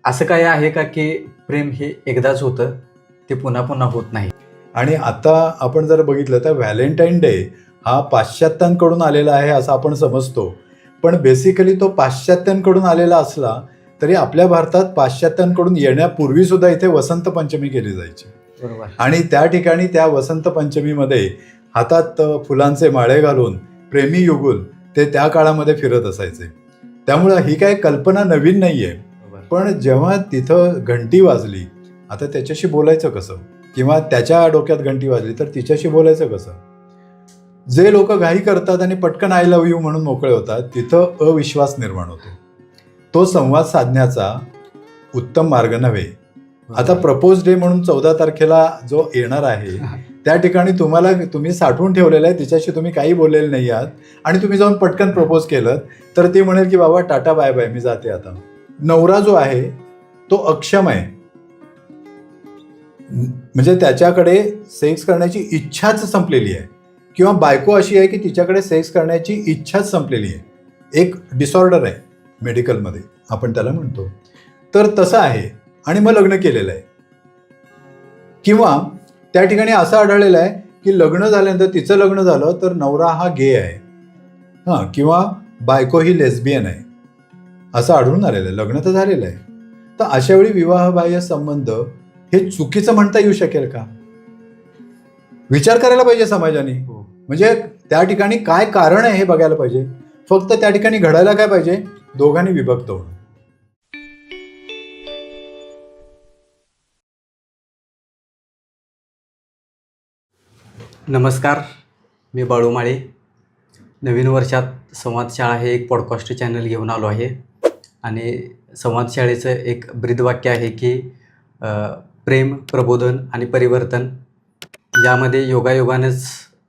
असं काय आहे का की प्रेम हे एकदाच होतं, ते पुन्हा पुन्हा होत नाही? आणि आता आपण जर बघितलं तर व्हॅलेंटाईन डे हा पाश्चात्यांकडून आलेला आहे असं आपण समजतो. पण बेसिकली तो पाश्चात्यांकडून आलेला असला तरी आपल्या भारतात पाश्चात्यांकडून येण्यापूर्वी सुद्धा इथे वसंत पंचमी केली जायची. बरोबर. आणि त्या ठिकाणी त्या वसंत पंचमीमध्ये हातात फुलांचे माळे घालून प्रेमी युगुल ते त्या काळामध्ये फिरत असायचे. त्यामुळं ही काय कल्पना नवीन नाहीये. पण जेव्हा तिथं घंटी वाजली, आता त्याच्याशी बोलायचं कसं? किंवा त्याच्या डोक्यात घंटी वाजली तर तिच्याशी बोलायचं कसं? जे लोक घाई करतात आणि पटकन आय लव्ह यू म्हणून मोकळे होतात, तिथं अविश्वास निर्माण होतो. तो संवाद साधण्याचा उत्तम मार्ग नव्हे. आता प्रपोज डे म्हणून 14 तारखेला जो येणार आहे त्या ठिकाणी तुम्ही साठवून ठेवलेलं आहे, तिच्याशी तुम्ही काही बोललेले नाही आहात आणि तुम्ही जाऊन पटकन प्रपोज केलं तर ती म्हणेल की बाबा टाटा बाय बाय, मी जाते आता. नवरा जो आहे तो अक्षम आहे, म्हणजे त्याच्याकडे सेक्स करण्याची इच्छाच संपलेली आहे, किंवा बायको अशी आहे की तिच्याकडे सेक्स करण्याची इच्छाच संपलेली आहे. एक डिसऑर्डर आहे मेडिकलमध्ये, आपण त्याला म्हणतो. तर तसं आहे आणि मग लग्न केलेलं आहे. किंवा त्या ठिकाणी असं आढळलेलं आहे की लग्न झाल्यानंतर, तिचं लग्न झालं तर नवरा हा गे आहे, हां, किंवा बायको ही लेस्बियन आहे, असं आढळून आलेलं आहे. लग्न तर झालेलं आहे. तर अशा वेळी विवाहबाह्य संबंध हे चुकीचं म्हणता येऊ शकेल का? विचार करायला पाहिजे समाजाने. म्हणजे त्या ठिकाणी काय कारण आहे हे बघायला पाहिजे. फक्त त्या ठिकाणी घडायला काय पाहिजे? दोघांनी विभक्त होणं. नमस्कार, मी बाळू माळे. नवीन वर्षात संवाद शाळा हे एक पॉडकास्ट चॅनल घेऊन आलो आहे. आणि संवाद शाळेचं एक ब्रीदवाक्य आहे की प्रेम, प्रबोधन आणि परिवर्तन. यामध्ये योगायोगानेच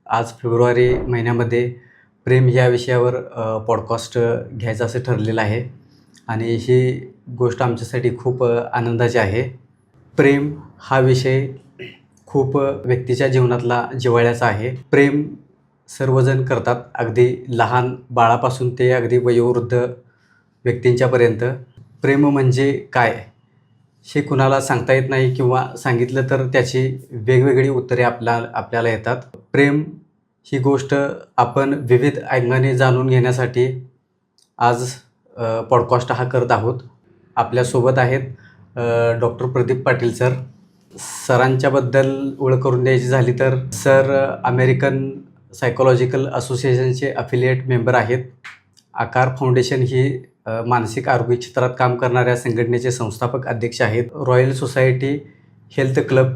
आज फेब्रुवारी महिन्यामध्ये प्रेम या विषयावर पॉडकास्ट घ्यायचं असं ठरलेलं आहे. आणि ही गोष्ट आमच्यासाठी खूप आनंदाची आहे. प्रेम हा विषय खूप व्यक्तीच्या जीवनातला जिव्हाळ्याचा आहे. प्रेम सर्वजण करतात, अगदी लहान बाळापासून ते अगदी वयोवृद्ध व्यक्तींच्यापर्यंत. प्रेम म्हणजे काय हे कुणाला सांगता येत नाही, किंवा सांगितलं तर त्याची वेगवेगळी उत्तरे आपल्याला येतात. प्रेम ही गोष्ट आपण विविध अंगाने जाणून घेण्यासाठी आज पॉडकास्ट हा करत आहोत. आपल्यासोबत आहेत डॉक्टर प्रदीप पाटील सर. सरांच्याबद्दल ओळख करून द्यायची झाली तर सर अमेरिकन सायकोलॉजिकल असोसिएशनचे अफिलिएट मेंबर आहेत. आकार फाउंडेशन ही मानसिक आरोग्य क्षेत्रात काम करणाऱ्या संघटनेचे संस्थापक अध्यक्ष आहेत. रॉयल सोसायटी हेल्थ क्लब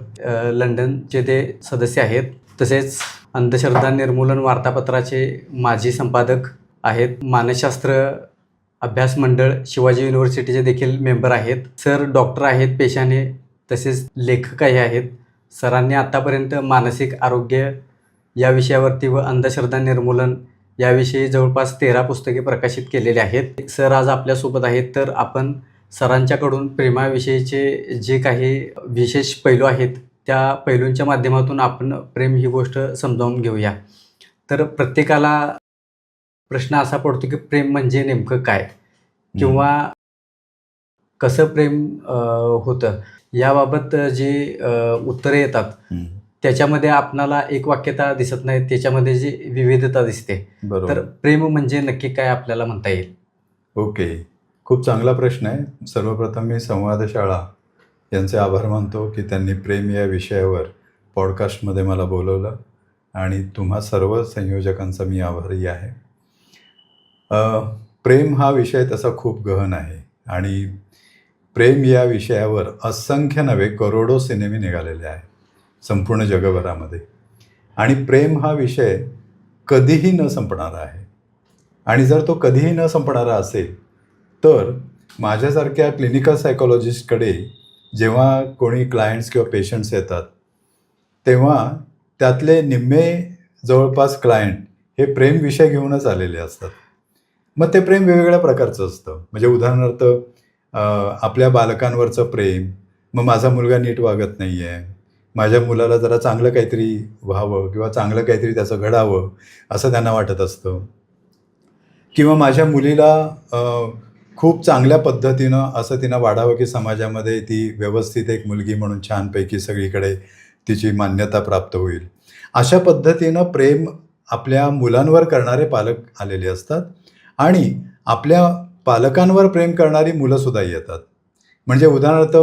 लंडनचे ते सदस्य आहेत. तसेच अंधश्रद्धा निर्मूलन वार्तापत्राचे माजी संपादक आहेत. मानसशास्त्र अभ्यास मंडळ शिवाजी युनिव्हर्सिटीचे देखील मेंबर आहेत. सर डॉक्टर आहेत पेशाने, तसेच लेखकही आहेत. सरांनी आत्तापर्यंत मानसिक आरोग्य या विषयावरती व अंधश्रद्धा निर्मूलन याविषयी जवळपास 13 पुस्तके प्रकाशित केलेली आहेत. सर आज आपल्यासोबत आहेत, तर आपण सरांच्याकडून प्रेमाविषयीचे जे काही विशेष पैलू आहेत त्या पैलूंच्या माध्यमातून आपण प्रेम ही गोष्ट समजावून घेऊया. तर प्रत्येकाला प्रश्न असा पडतो की प्रेम म्हणजे नेमकं काय, किंवा कसं प्रेम होतं, याबाबत जी उत्तरे येतात त्याच्यामध्ये आपणाला एक वाक्यता दिसत नाही, त्याच्यामध्ये जी विविधता दिसते. तर प्रेम म्हणजे नक्की काय आपल्याला म्हणता येईल? ओके, खूप चांगला प्रश्न आहे. सर्वप्रथम मी संवादशाळा यांचे आभार मानतो की त्यांनी प्रेम या विषयावर पॉडकास्टमध्ये मला बोलवलं, आणि तुम्हा सर्व संयोजकांचा मी आभारी आहे. प्रेम हा विषय तसा खूप गहन आहे, आणि प्रेम या विषयावर असंख्य नव्हे करोडो सिनेमे निघालेले आहेत संपूर्ण जगभरामध्ये. आणि प्रेम हा विषय कधीही न संपणारा आहे. आणि जर तो कधीही न संपणारा असेल तर माझ्यासारख्या क्लिनिकल सायकोलॉजिस्टकडे जेव्हा कोणी क्लायंट्स किंवा पेशंट्स येतात तेव्हा त्यातले निम्मे जवळपास क्लायंट हे प्रेम विषय घेऊनच आलेले असतात. मग ते प्रेम वेगवेगळ्या प्रकारचं असतं. म्हणजे उदाहरणार्थ आपल्या बालकांवरचं प्रेम, मग माझा मुलगा नीट वागत नाही आहे, माझ्या मुलाला जरा चांगलं काहीतरी व्हावं किंवा चांगलं काहीतरी त्याचं घडावं असं त्यांना वाटत असतं. किंवा माझ्या मुलीला खूप चांगल्या पद्धतीनं असं तिनं वाढावं की समाजामध्ये ती व्यवस्थित एक मुलगी म्हणून छानपैकी सगळीकडे तिची मान्यता प्राप्त होईल. अशा पद्धतीनं प्रेम आपल्या मुलांवर करणारे पालक आलेले असतात आणि आपल्या पालकांवर प्रेम करणारी मुलंसुद्धा येतात. म्हणजे उदाहरणार्थ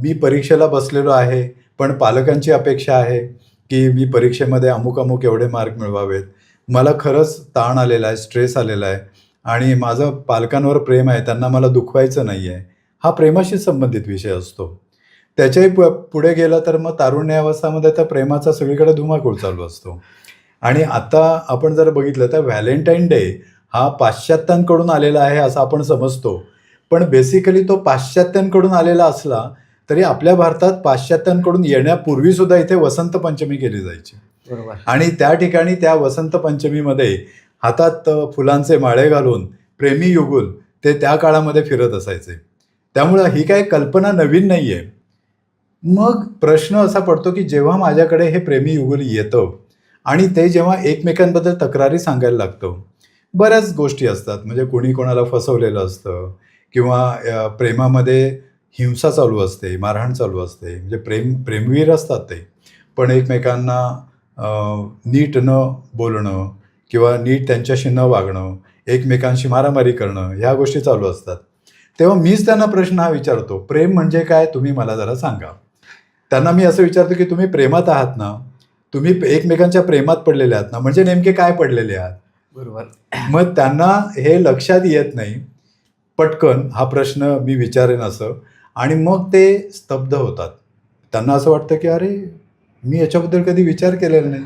मी परीक्षेला बसलेलो आहे, पण पालकांची अपेक्षा आहे की मी परीक्षेमध्ये अमुक-अमुक एवढे मार्क मिळवावेत. मला खरंच ताण आलेला आहे, स्ट्रेस आलेला आहे आणि माझं पालकांवर प्रेम आहे, त्यांना मला दुखवायचं नाही आहे. हा प्रेमाशी संबंधित विषय असतो. त्याच्याही पुढे गेलं तर मग तारुण्यावस्थामध्ये तर प्रेमाचा सगळीकडे धुमाकूळ चालू असतो. आणि आता आपण जर बघितलं तर व्हॅलेंटाईन डे हा पाश्चात्यांकडून आलेला आहे असं आपण समजतो. पण बेसिकली तो पाश्चात्यांकडून आलेला असला तरी आपल्या भारतात पाश्चात्यांकडून येण्यापूर्वीसुद्धा इथे वसंत पंचमी केली जायची. बरोबर. आणि त्या ठिकाणी त्या वसंत पंचमीमध्ये हातात फुलांचे माळे घालून प्रेमी युगुल ते त्या काळामध्ये फिरत असायचे. त्यामुळं ही काही कल्पना नवीन नाही आहे. मग प्रश्न असा पडतो की जेव्हा माझ्याकडे हे प्रेमी युगुल येतं आणि ते जेव्हा एकमेकांबद्दल तक्रारी सांगायला लागतं, बऱ्याच गोष्टी असतात. म्हणजे कोणी कोणाला फसवलेलं असतं किंवा प्रेमामध्ये हिंसा चालू असते, मारहाण चालू असते. म्हणजे प्रेमवीर असतात ते, पण एकमेकांना नीट न बोलणं किंवा नीट त्यांच्याशी न वागणं, एकमेकांशी मारामारी करणं, ह्या गोष्टी चालू असतात. तेव्हा मीच त्यांना प्रश्न हा विचारतो, प्रेम म्हणजे काय तुम्ही मला जरा सांगा. त्यांना मी असं विचारतो की तुम्ही प्रेमात आहात ना? तुम्ही एकमेकांच्या प्रेमात पडलेले आहात ना? म्हणजे नेमके काय पडलेले आहात? बरोबर. मग त्यांना हे लक्षात येत नाही. पटकन हा प्रश्न मी विचारेन असं आणि मग ते स्तब्ध होतात. त्यांना असं वाटतं की अरे मी याच्याबद्दल कधी विचार केलेला नाही.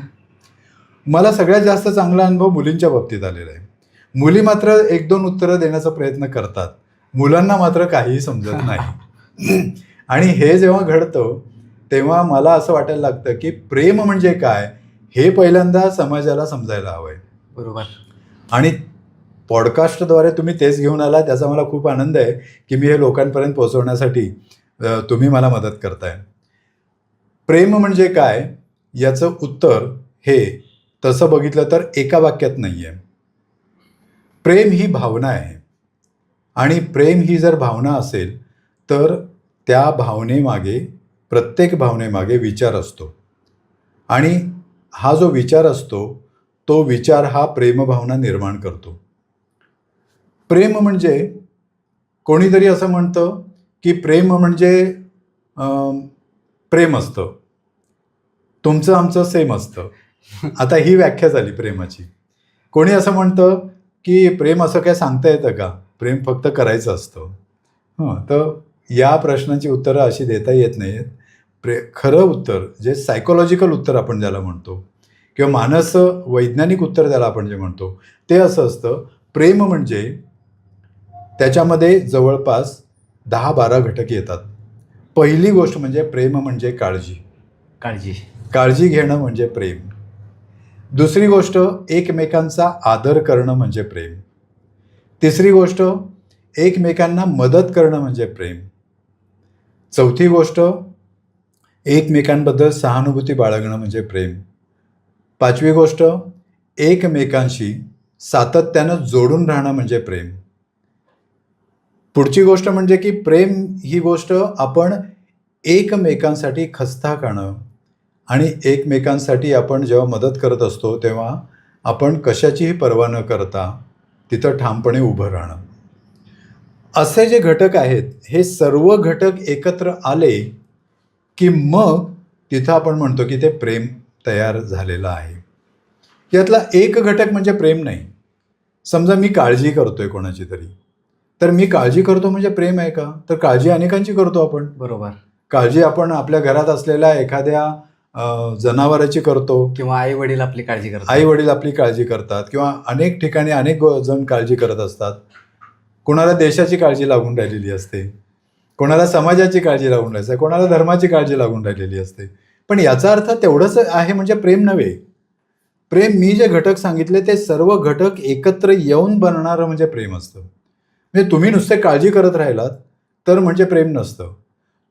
मला सगळ्यात जास्त चांगला अनुभव मुलींच्या बाबतीत आलेला आहे. मुली मात्र 1-2 उत्तरं देण्याचा प्रयत्न करतात. मुलांना मात्र काहीही समजत नाही. आणि हे जेव्हा घडतं तेव्हा मला असं वाटायला लागतं की प्रेम म्हणजे काय हे पहिल्यांदा समाजाला समजायला हवं आहे. बरोबर. आणि पॉडकास्टद्वारे तुम्ही तेच घेऊन आला, त्याचा मला खूप आनंद आहे की मी हे लोकांपर्यंत पोहोचवण्यासाठी तुम्ही मला मदत करताय. प्रेम म्हणजे काय याचं उत्तर हे तसं बघितलं तर एका वाक्यात नाही आहे. प्रेम ही भावना आहे आणि प्रेम ही जर भावना असेल तर त्या भावनेमागे, प्रत्येक भावनेमागे विचार असतो आणि हा जो विचार असतो तो विचार हा प्रेमभावना निर्माण करतो. प्रेम म्हणजे कोणीतरी असं म्हणतं की प्रेम म्हणजे प्रेम असतं, तुमचं आमचं सेम असतं. आता ही व्याख्या झाली प्रेमाची. कोणी असं म्हणतं की प्रेम असं काय सांगता येतं का? प्रेम फक्त करायचं असतं. तर या प्रश्नाची उत्तरं अशी देता येत नाहीत. खरं उत्तर जे सायकोलॉजिकल उत्तर आपण ज्याला म्हणतो किंवा वैज्ञानिक उत्तर ज्याला आपण जे म्हणतो ते असं असतं, प्रेम म्हणजे त्याच्यामध्ये जवळपास 10-12 घटक येतात. पहिली गोष्ट म्हणजे प्रेम म्हणजे काळजी. काळजी घेणं म्हणजे प्रेम. दुसरी गोष्ट एकमेकांचा आदर करणं म्हणजे प्रेम. तिसरी गोष्ट एकमेकांना मदत करणं म्हणजे प्रेम. चौथी गोष्ट एकमेकांबद्दल सहानुभूती बाळगणं म्हणजे प्रेम. पाचवी गोष्ट एकमेकांशी सातत्यानं जोडून राहणं म्हणजे प्रेम. पुढची गोष्ट म्हणजे की प्रेम ही गोष्ट आपण एकमेकांसाठी खस्ता खाणं आणि एकमेकांसाठी आपण जेव्हा मदत करत असतो तेव्हा आपण कशाचीही पर्वा न करता तिथं ठामपणे उभं राहणं. असे जे घटक आहेत हे सर्व घटक एकत्र आले की मग तिथं आपण म्हणतो की ते प्रेम तयार झालेलं आहे. यातला एक घटक म्हणजे प्रेम नाही. समजा मी काळजी करतोय कोणाची तरी, तर मी काळजी करतो म्हणजे प्रेम आहे का? तर काळजी अनेकांची करतो आपण. बरोबर. काळजी आपण आपल्या घरात असलेल्या एखाद्या जनावराची करतो किंवा आई वडील आपली काळजी करतात. आई वडील आपली काळजी करतात किंवा अनेक ठिकाणी अनेक जण काळजी करत असतात. कोणाला देशाची काळजी लागून राहिलेली असते, कोणाला समाजाची काळजी लागून राहायचं, कोणाला धर्माची काळजी लागून राहिलेली असते. पण याचा अर्थ तेवढंच आहे म्हणजे प्रेम नव्हे. प्रेम मी जे घटक सांगितले ते सर्व घटक एकत्र येऊन बनणारं म्हणजे प्रेम असतं. म्हणजे तुम्ही नुसते काळजी करत राहिलात तर म्हणजे प्रेम नसतं.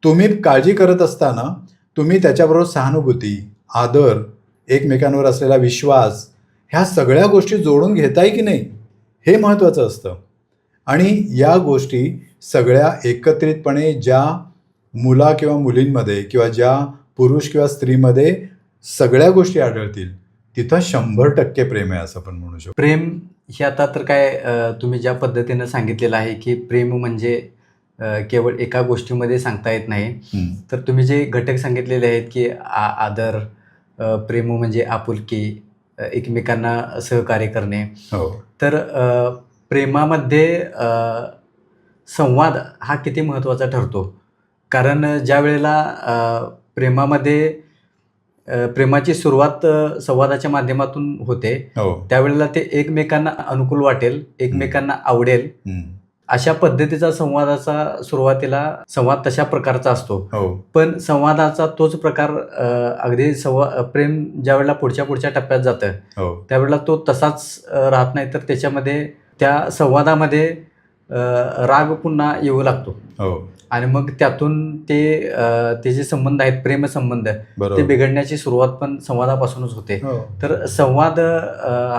तुम्ही काळजी करत असताना तुम्ही त्याच्याबरोबर सहानुभूती, आदर, एकमेकांवर असलेला विश्वास ह्या सगळ्या गोष्टी जोडून घेताय की नाही हे महत्त्वाचं असतं. आणि या गोष्टी सगळ्या एकत्रितपणे ज्या मुला किंवा मुलींमध्ये किंवा ज्या पुरुष किंवा स्त्रीमध्ये सगळ्या गोष्टी आढळतील तिथं 100% प्रेम आहे असं आपण म्हणू शकतो. प्रेम हे आता तर काय तुम्ही ज्या पद्धतीनं सांगितलेलं आहे की प्रेम म्हणजे केवळ एका गोष्टीमध्ये सांगता येत नाही. तर तुम्ही जे घटक सांगितलेले आहेत की आदर, प्रेम म्हणजे आपुलकी, एकमेकांना सहकार्य करणे. हो. तर प्रेमामध्ये संवाद हा किती महत्त्वाचा ठरतो. कारण ज्या वेळेला प्रेमामध्ये प्रेमाची सुरुवात संवादाच्या माध्यमातून होते, हो. त्यावेळेला ते एकमेकांना अनुकूल वाटेल, एकमेकांना आवडेल अशा पद्धतीचा संवादाचा सुरुवातीला संवाद तशा प्रकारचा असतो. हो. पण संवादाचा तोच प्रकार अगदी प्रेम ज्या वेळेला पुढच्या टप्प्यात जातं, हो. त्यावेळेला तो तसाच राहत नाही, तर त्याच्यामध्ये त्या संवादामध्ये राग पुन्हा येऊ लागतो. हो. आणि मग त्यातून ते जे संबंध आहेत, प्रेमसंबंध, ते बरोबर. बिघडण्याची सुरुवात पण संवादापासूनच होते. हो. तर संवाद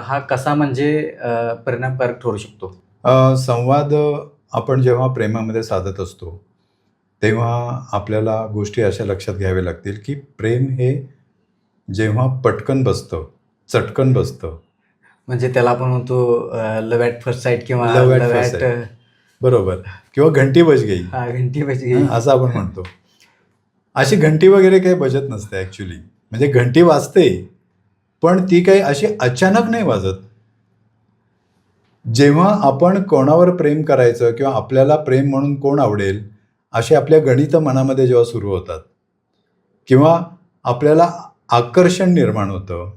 हा कसा म्हणजे परिणामकारक ठरू शकतो. संवाद आपण जेव्हा प्रेमामध्ये साधत असतो तेव्हा आपल्याला गोष्टी अशा लक्षात घ्याव्या लागतील की प्रेम हे जेव्हा पटकन बसतं, चटकन बसतं, म्हणजे त्याला आपण म्हणतो लव्ह ॲट फर्स्ट साईट किंवा Love at love first at sight. बरोबर, किंवा घंटी बज गई घंटी बजी. असं आपण म्हणतो. अशी घंटी वगैरे काही बजत नसते ॲक्च्युली. म्हणजे घंटी वाजते पण ती काही अशी अचानक नाही वाजत. जेव्हा आपण कोणावर प्रेम करायचं किंवा आपल्याला प्रेम म्हणून कोण आवडेल असे आपल्या गणित मनामध्ये जेव्हा सुरू होतात किंवा आपल्याला आकर्षण निर्माण होतं,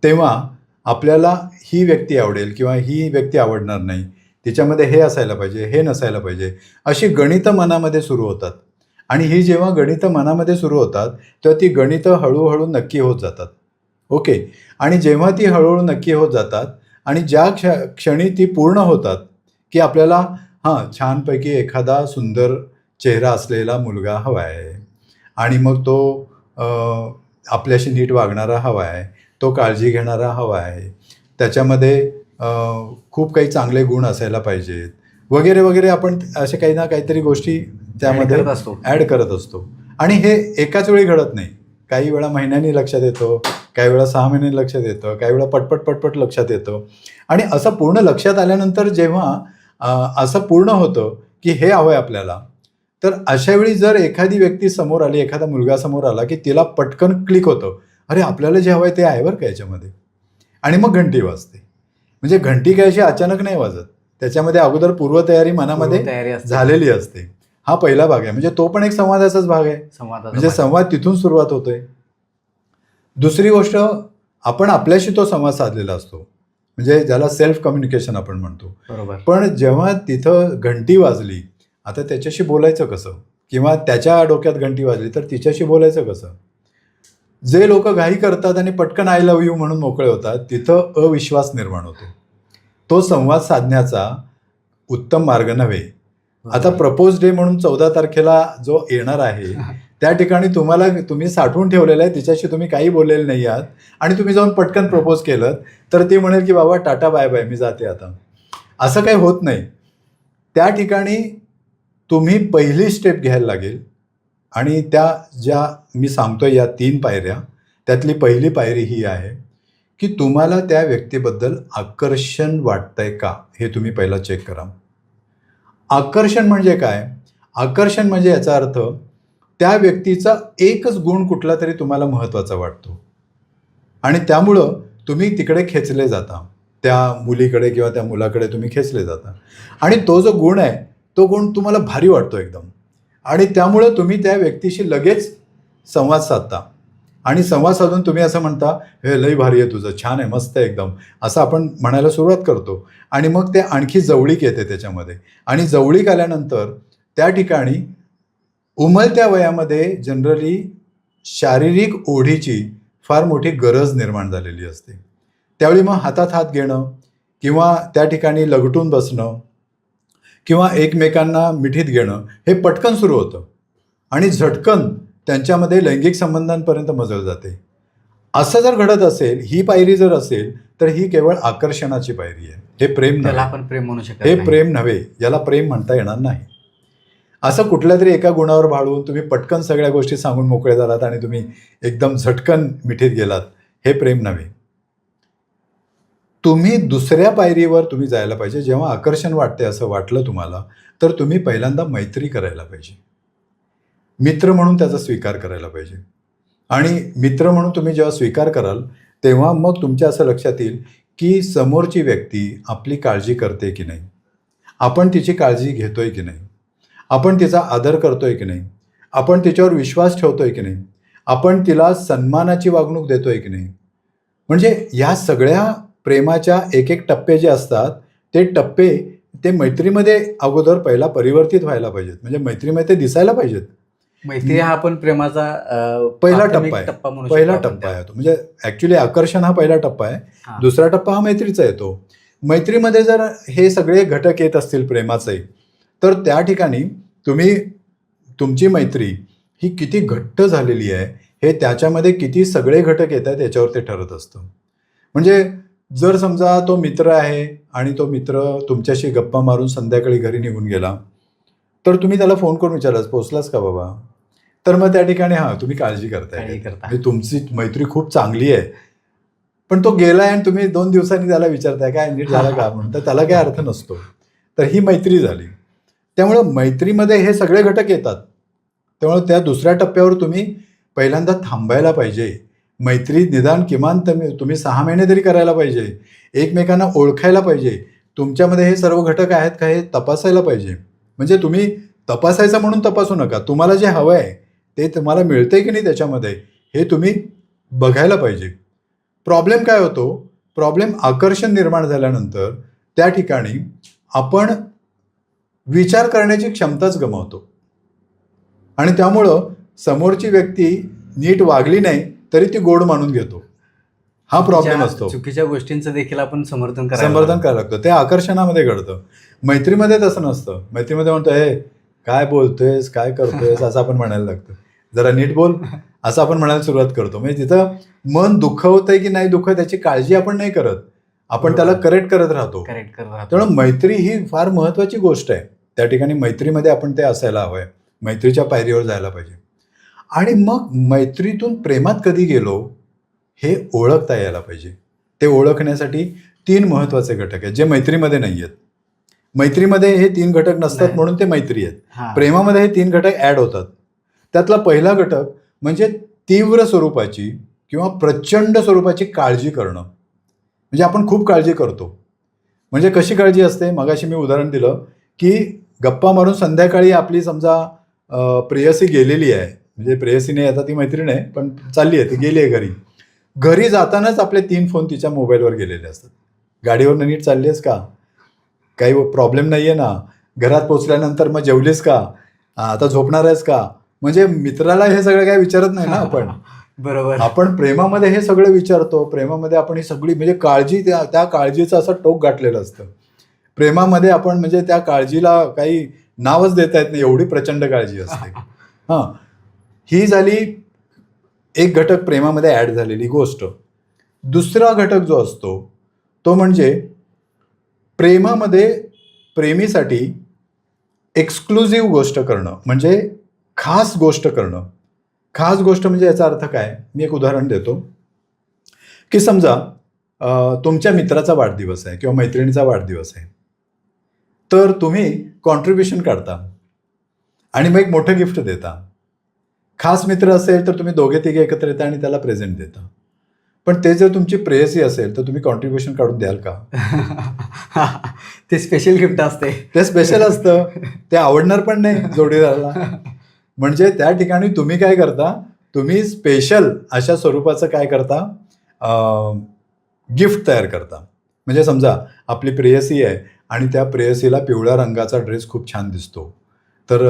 तेव्हा आपल्याला ही व्यक्ती आवडेल किंवा ही व्यक्ती आवडणार नाही, तिच्यामध्ये हे असायला पाहिजे, हे नसायला पाहिजे, अशी गणितं मनामध्ये सुरू होतात. आणि ही जेव्हा गणितं मनामध्ये सुरू होतात तेव्हा ती गणितं हळूहळू नक्की होत जातात. ओके. आणि जेव्हा ती हळूहळू नक्की होत जातात आणि ज्या क्षणी ती पूर्ण होतात की आपल्याला छानपैकी एखादा सुंदर चेहरा असलेला मुलगा हवा आहे आणि मग तो आपल्याशी नीट वागणारा हवा आहे, तो काळजी घेणारा हवा आहे, त्याच्यामध्ये खूप काही चांगले गुण असायला पाहिजेत वगैरे वगैरे, आपण असे काही ना काहीतरी गोष्टी त्यामध्ये ॲड करत असतो. आणि हे एकाच वेळी घडत नाही. काही वेळा महिन्यांनी लक्षात येतो, काही वेळा 6 महिन्यांनी लक्षात येतं, काही वेळा पटपट लक्षात येतं. आणि असं पूर्ण लक्षात आल्यानंतर जेव्हा असं पूर्ण होतं की हे हवं आहे आपल्याला, तर अशावेळी जर एखादी व्यक्ती समोर आली, एखादा मुलगा समोर आला की तिला पटकन क्लिक होतं, अरे आपल्याला जे हवं आहे ते आहे बरं का याच्यामध्ये. आणि मग घंटी वाजते. म्हणजे घंटी काय अशी अचानक नाही वाजत, त्याच्यामध्ये अगोदर पूर्वतयारी मनामध्ये झालेली असते. हा पहिला भाग आहे. म्हणजे तो पण एक संवादाचाच भाग आहे. म्हणजे संवाद तिथून सुरुवात होतोय. दुसरी गोष्ट, आपण आपल्याशी तो संवाद साधलेला असतो, म्हणजे ज्याला सेल्फ कम्युनिकेशन आपण म्हणतो. बरोबर. पण जेव्हा तिथं घंटी वाजली, आता त्याच्याशी बोलायचं कसं, किंवा त्याच्या डोक्यात घंटी वाजली तर तिच्याशी बोलायचं कसं. जे लोक घाई करतात आणि पटकन आय लव्ह यू म्हणून मोकळे होतात, तिथं अविश्वास निर्माण होतो. तो संवाद साधण्याचा उत्तम मार्ग नव्हे. आता प्रपोज डे म्हणून 14 तारखेला जो येणार आहे त्या ठिकाणी तुम्ही साठवून ठेवलेलं आहे, तिच्याशी तुम्ही काही बोललेले नाही आहात आणि तुम्ही जाऊन पटकन प्रपोज केलं तर ती म्हणेल की बाबा टाटा बाय बाय, मी जाते आता. असं काही होत नाही. त्या ठिकाणी तुम्ही पहिली स्टेप घ्यायला लागेल. आणि त्या ज्या मी सांगतोय या 3 पायऱ्या, त्यातली पहिली पायरी ही आहे की तुम्हाला त्या व्यक्तीबद्दल आकर्षण वाटतंय का, हे तुम्ही पहिला चेक करा. आकर्षण म्हणजे काय? आकर्षण म्हणजे याचा अर्थ त्या व्यक्तीचा एकच गुण कुठला तरी तुम्हाला महत्त्वाचा वाटतो आणि त्यामुळं तुम्ही तिकडे खेचले जाता, त्या मुलीकडे किंवा त्या मुलाकडे तुम्ही खेचले जाता. आणि तो जो गुण आहे तो गुण तुम्हाला भारी वाटतो एकदम, आणि त्यामुळं तुम्ही त्या व्यक्तीशी लगेच संवाद साधता. आणि संवाद साधून तुम्ही असं म्हणता, हे लई भारी आहे तुझं, छान आहे, मस्त आहे एकदम, असं आपण म्हणायला सुरुवात करतो. आणि मग ते आणखी जवळीक येते त्याच्यामध्ये. आणि जवळीक आल्यानंतर त्या ठिकाणी उमलत्या वयामध्ये जनरली शारीरिक ओढीची फार मोठी गरज निर्माण झालेली असते. त्यावेळी मग हातात हात घेणं किंवा त्या ठिकाणी लगटून बसणं किंवा एकमेकांना मिठीत घेणं हे पटकन सुरू होतं आणि झटकन त्यांच्यामध्ये लैंगिक संबंधांपर्यंत मजल जाते. असं जर घडत असेल, ही पायरी जर असेल, तर ही केवळ आकर्षणाची पायरी आहे. हे प्रेम त्याला नव्हे. आपण प्रेम म्हणू शकत हे नाही. प्रेम नव्हे, याला प्रेम म्हणता येणार नाही. असं कुठल्या तरी एका गुणावर भाळून तुम्ही पटकन सगळ्या गोष्टी सांगून मोकळे झालात आणि तुम्ही एकदम झटकन मिठीत गेलात, हे प्रेम नव्हे. तुम्ही दुसऱ्या पायरीवर तुम्ही जायला पाहिजे. जेव्हा आकर्षण वाटते असं वाटलं तुम्हाला, तर तुम्ही पहिल्यांदा मैत्री करायला पाहिजे. मित्र म्हणून त्याचा स्वीकार करायला पाहिजे. आणि मित्र म्हणून तुम्ही जेव्हा स्वीकार कराल, तेव्हा मग तुमच्या असं लक्षात येईल की समोरची व्यक्ती आपली काळजी करते की नाही, आपण तिची काळजी घेतोय की नाही, आपण तिचा आदर करतोय की नाही, आपण तिच्यावर विश्वास ठेवतोय की नाही, आपण तिला सन्मानाची वागणूक देतोय की नाही. म्हणजे या सगळ्या प्रेमाच्या एक एक टप्पे जे असतात, ते टप्पे ते मैत्रीमध्ये अगोदर पहिला परिवर्तित व्हायला पाहिजेत. म्हणजे मैत्रीमध्ये ते दिसायला पाहिजेत. मैत्री हा आपण प्रेमाचा पहिला प्राथमिक टप्पा आहे. टप्पा म्हणू पहिला शकतो आपण टप्पा आहे तो. म्हणजे ऍक्च्युली आकर्षण हा पहिला टप्पा आहे. हा. दुसरा टप्पा हा मैत्रीचा येतो. मैत्रीमध्ये जर हे सगळे घटक येत असतील प्रेमाचे, तर त्या ठिकाणी तुमची मैत्री ही किती घट्ट झालेली आहे, हे त्याच्यामध्ये किती सगळे घटक येत आहेत याच्यावर ते ठरत असतं. म्हणजे जर समजा तो मित्र आहे आणि तो मित्र तुमच्याशी गप्पा मारून संध्याकाळी घरी निघून गेला, तर तुम्ही त्याला फोन करून विचारलास, पोचलास का बाबा? तर मग त्या ठिकाणी तुम्ही काळजी करताय. काळजी करता. म्हणजे तुमची मैत्री खूप चांगली आहे. पण तो गेलाय आणि तुम्ही 2 दिवसांनी त्याला विचारताय काय नीट झालं का म्हणून, तर त्याला काय अर्थ नसतो. तर ही मैत्री झाली. त्यामुळं मैत्रीमध्ये हे सगळे घटक येतात. त्यामुळे त्या दुसऱ्या टप्प्यावर तुम्ही पहिल्यांदा थांबायला पाहिजे. मैत्री निदान किमान तुम्ही 6 महिने तरी करायला पाहिजे. एकमेकांना ओळखायला पाहिजे. तुमच्यामध्ये हे सर्व घटक आहेत का हे तपासायला पाहिजे. म्हणजे तुम्ही तपासायचं म्हणून तपासू नका. तुम्हाला जे हवं आहे ते तुम्हाला मिळतंय की नाही त्याच्यामध्ये, हे तुम्ही बघायला पाहिजे. प्रॉब्लेम काय होतो? प्रॉब्लेम आकर्षण निर्माण झाल्यानंतर त्या ठिकाणी आपण विचार करण्याची क्षमताच गमावतो. आणि त्यामुळं समोरची व्यक्ती नीट वागली नाही तरी ती गोड मानून घेतो. हा प्रॉब्लेम असतो. चुकीच्या गोष्टींचं देखील आपण समर्थन करायला लागतं. ते आकर्षणामध्ये घडतं. मैत्रीमध्ये तसं नसतं. मैत्रीमध्ये म्हणतो हे काय बोलतोयस, काय करतोयस असं आपण म्हणायला लागतं. जरा नीट बोल असं आपण म्हणायला सुरुवात करतो. म्हणजे तिथं मन दुखवतंय की नाही दुखत त्याची काळजी आपण नाही करत. आपण त्याला करेक्ट करत राहतो. त्यामुळे मैत्री ही फार महत्वाची गोष्ट आहे. त्या ठिकाणी मैत्रीमध्ये आपण ते असायला हवंय. मैत्रीच्या पायरीवर जायला पाहिजे. आणि मग मैत्रीतून प्रेमात कधी गेलो हे ओळखता यायला पाहिजे. ते ओळखण्यासाठी 3 महत्वाचे घटक आहेत जे मैत्रीमध्ये नाही आहेत. मैत्रीमध्ये हे 3 घटक नसतात म्हणून ते मैत्री आहेत. प्रेमामध्ये हे 3 घटक ऍड होतात. त्यातला पहिला घटक म्हणजे तीव्र स्वरूपाची किंवा प्रचंड स्वरूपाची काळजी करणं. म्हणजे आपण खूप काळजी करतो. म्हणजे कशी काळजी असते? मगाशी मी उदाहरण दिलं की गप्पा मारून संध्याकाळी आपली समजा प्रेयसी गेलेली आहे. म्हणजे प्रेयसी नाही, आता ती मैत्रीण आहे पण चालली आहे, ती गेली आहे घरी. घरी जातानाच आपले 3 फोन तिच्या मोबाईलवर गेलेले असतात. गाडीवर नीट चालली आहेस का? काही प्रॉब्लेम नाही आहे ना? घरात पोचल्यानंतर मग जेवलीस का? आता झोपणार आहेस का? म्हणजे मित्राला हे सगळं काय विचारत नाही ना आपण. बरोबर. आपण प्रेमामध्ये हे सगळं विचारतो. प्रेमामध्ये आपण ही सगळी म्हणजे काळजी, त्या काळजीचं असं टोक गाठलेलं असतं. प्रेमामध्ये आपण म्हणजे त्या काळजीला काही नावच देता येत नाही, एवढी प्रचंड काळजी असते. ही झाली एक घटक प्रेमामध्ये ऍड झालेली गोष्ट. दुसरा घटक जो असतो तो म्हणजे प्रेमामध्ये प्रेमीसाठी एक्सक्लुझिव्ह गोष्ट करणं, म्हणजे खास गोष्ट करणं. खास गोष्ट म्हणजे याचा अर्थ काय? मी एक उदाहरण देतो की समजा तुमच्या मित्राचा वाढदिवस आहे किंवा मैत्रिणीचा वाढदिवस आहे, तर तुम्ही कॉन्ट्रीब्युशन काढता आणि मग एक मोठं गिफ्ट देता. खास मित्र असेल तर तुम्ही दोघे तिघे एकत्र येता आणि त्याला प्रेझेंट देता. पण ते जर तुमची प्रेयसी असेल तर तुम्ही कॉन्ट्रीब्युशन काढून द्याल का? ते स्पेशल गिफ्ट असते. ते स्पेशल असतं. ते आवडणार पण नाही जोडीदाराला. म्हणजे त्या ठिकाणी तुम्ही काय करता? तुम्ही स्पेशल अशा स्वरूपाचं काय करता? गिफ्ट तयार करता. म्हणजे समजा आपली प्रेयसी आहे आणि त्या प्रेयसीला पिवळ्या रंगाचा ड्रेस खूप छान दिसतो, तर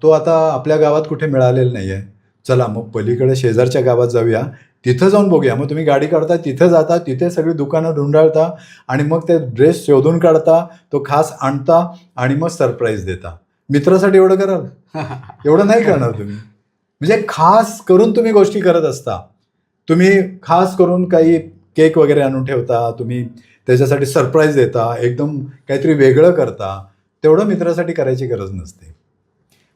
तो आता आपल्या गावात कुठे मिळालेला नाही आहे. चला मग पलीकडे शेजारच्या गावात जाऊया, तिथं जाऊन बघूया. मग तुम्ही गाडी काढता, तिथं जाता, तिथे सगळी दुकानं ढुंढाळता आणि मग ते ड्रेस शोधून काढता, तो खास आणता आणि मग सरप्राईज देता. मित्रासाठी एवढं कराल? एवढं नाही करणार तुम्ही. म्हणजे खास करून तुम्ही गोष्टी करत असता. तुम्ही खास करून काही केक वगैरे आणून ठेवता, तुम्ही त्याच्यासाठी सरप्राईज देता, एकदम काहीतरी वेगळं करता, तेवढं मित्रासाठी करायची गरज नसते.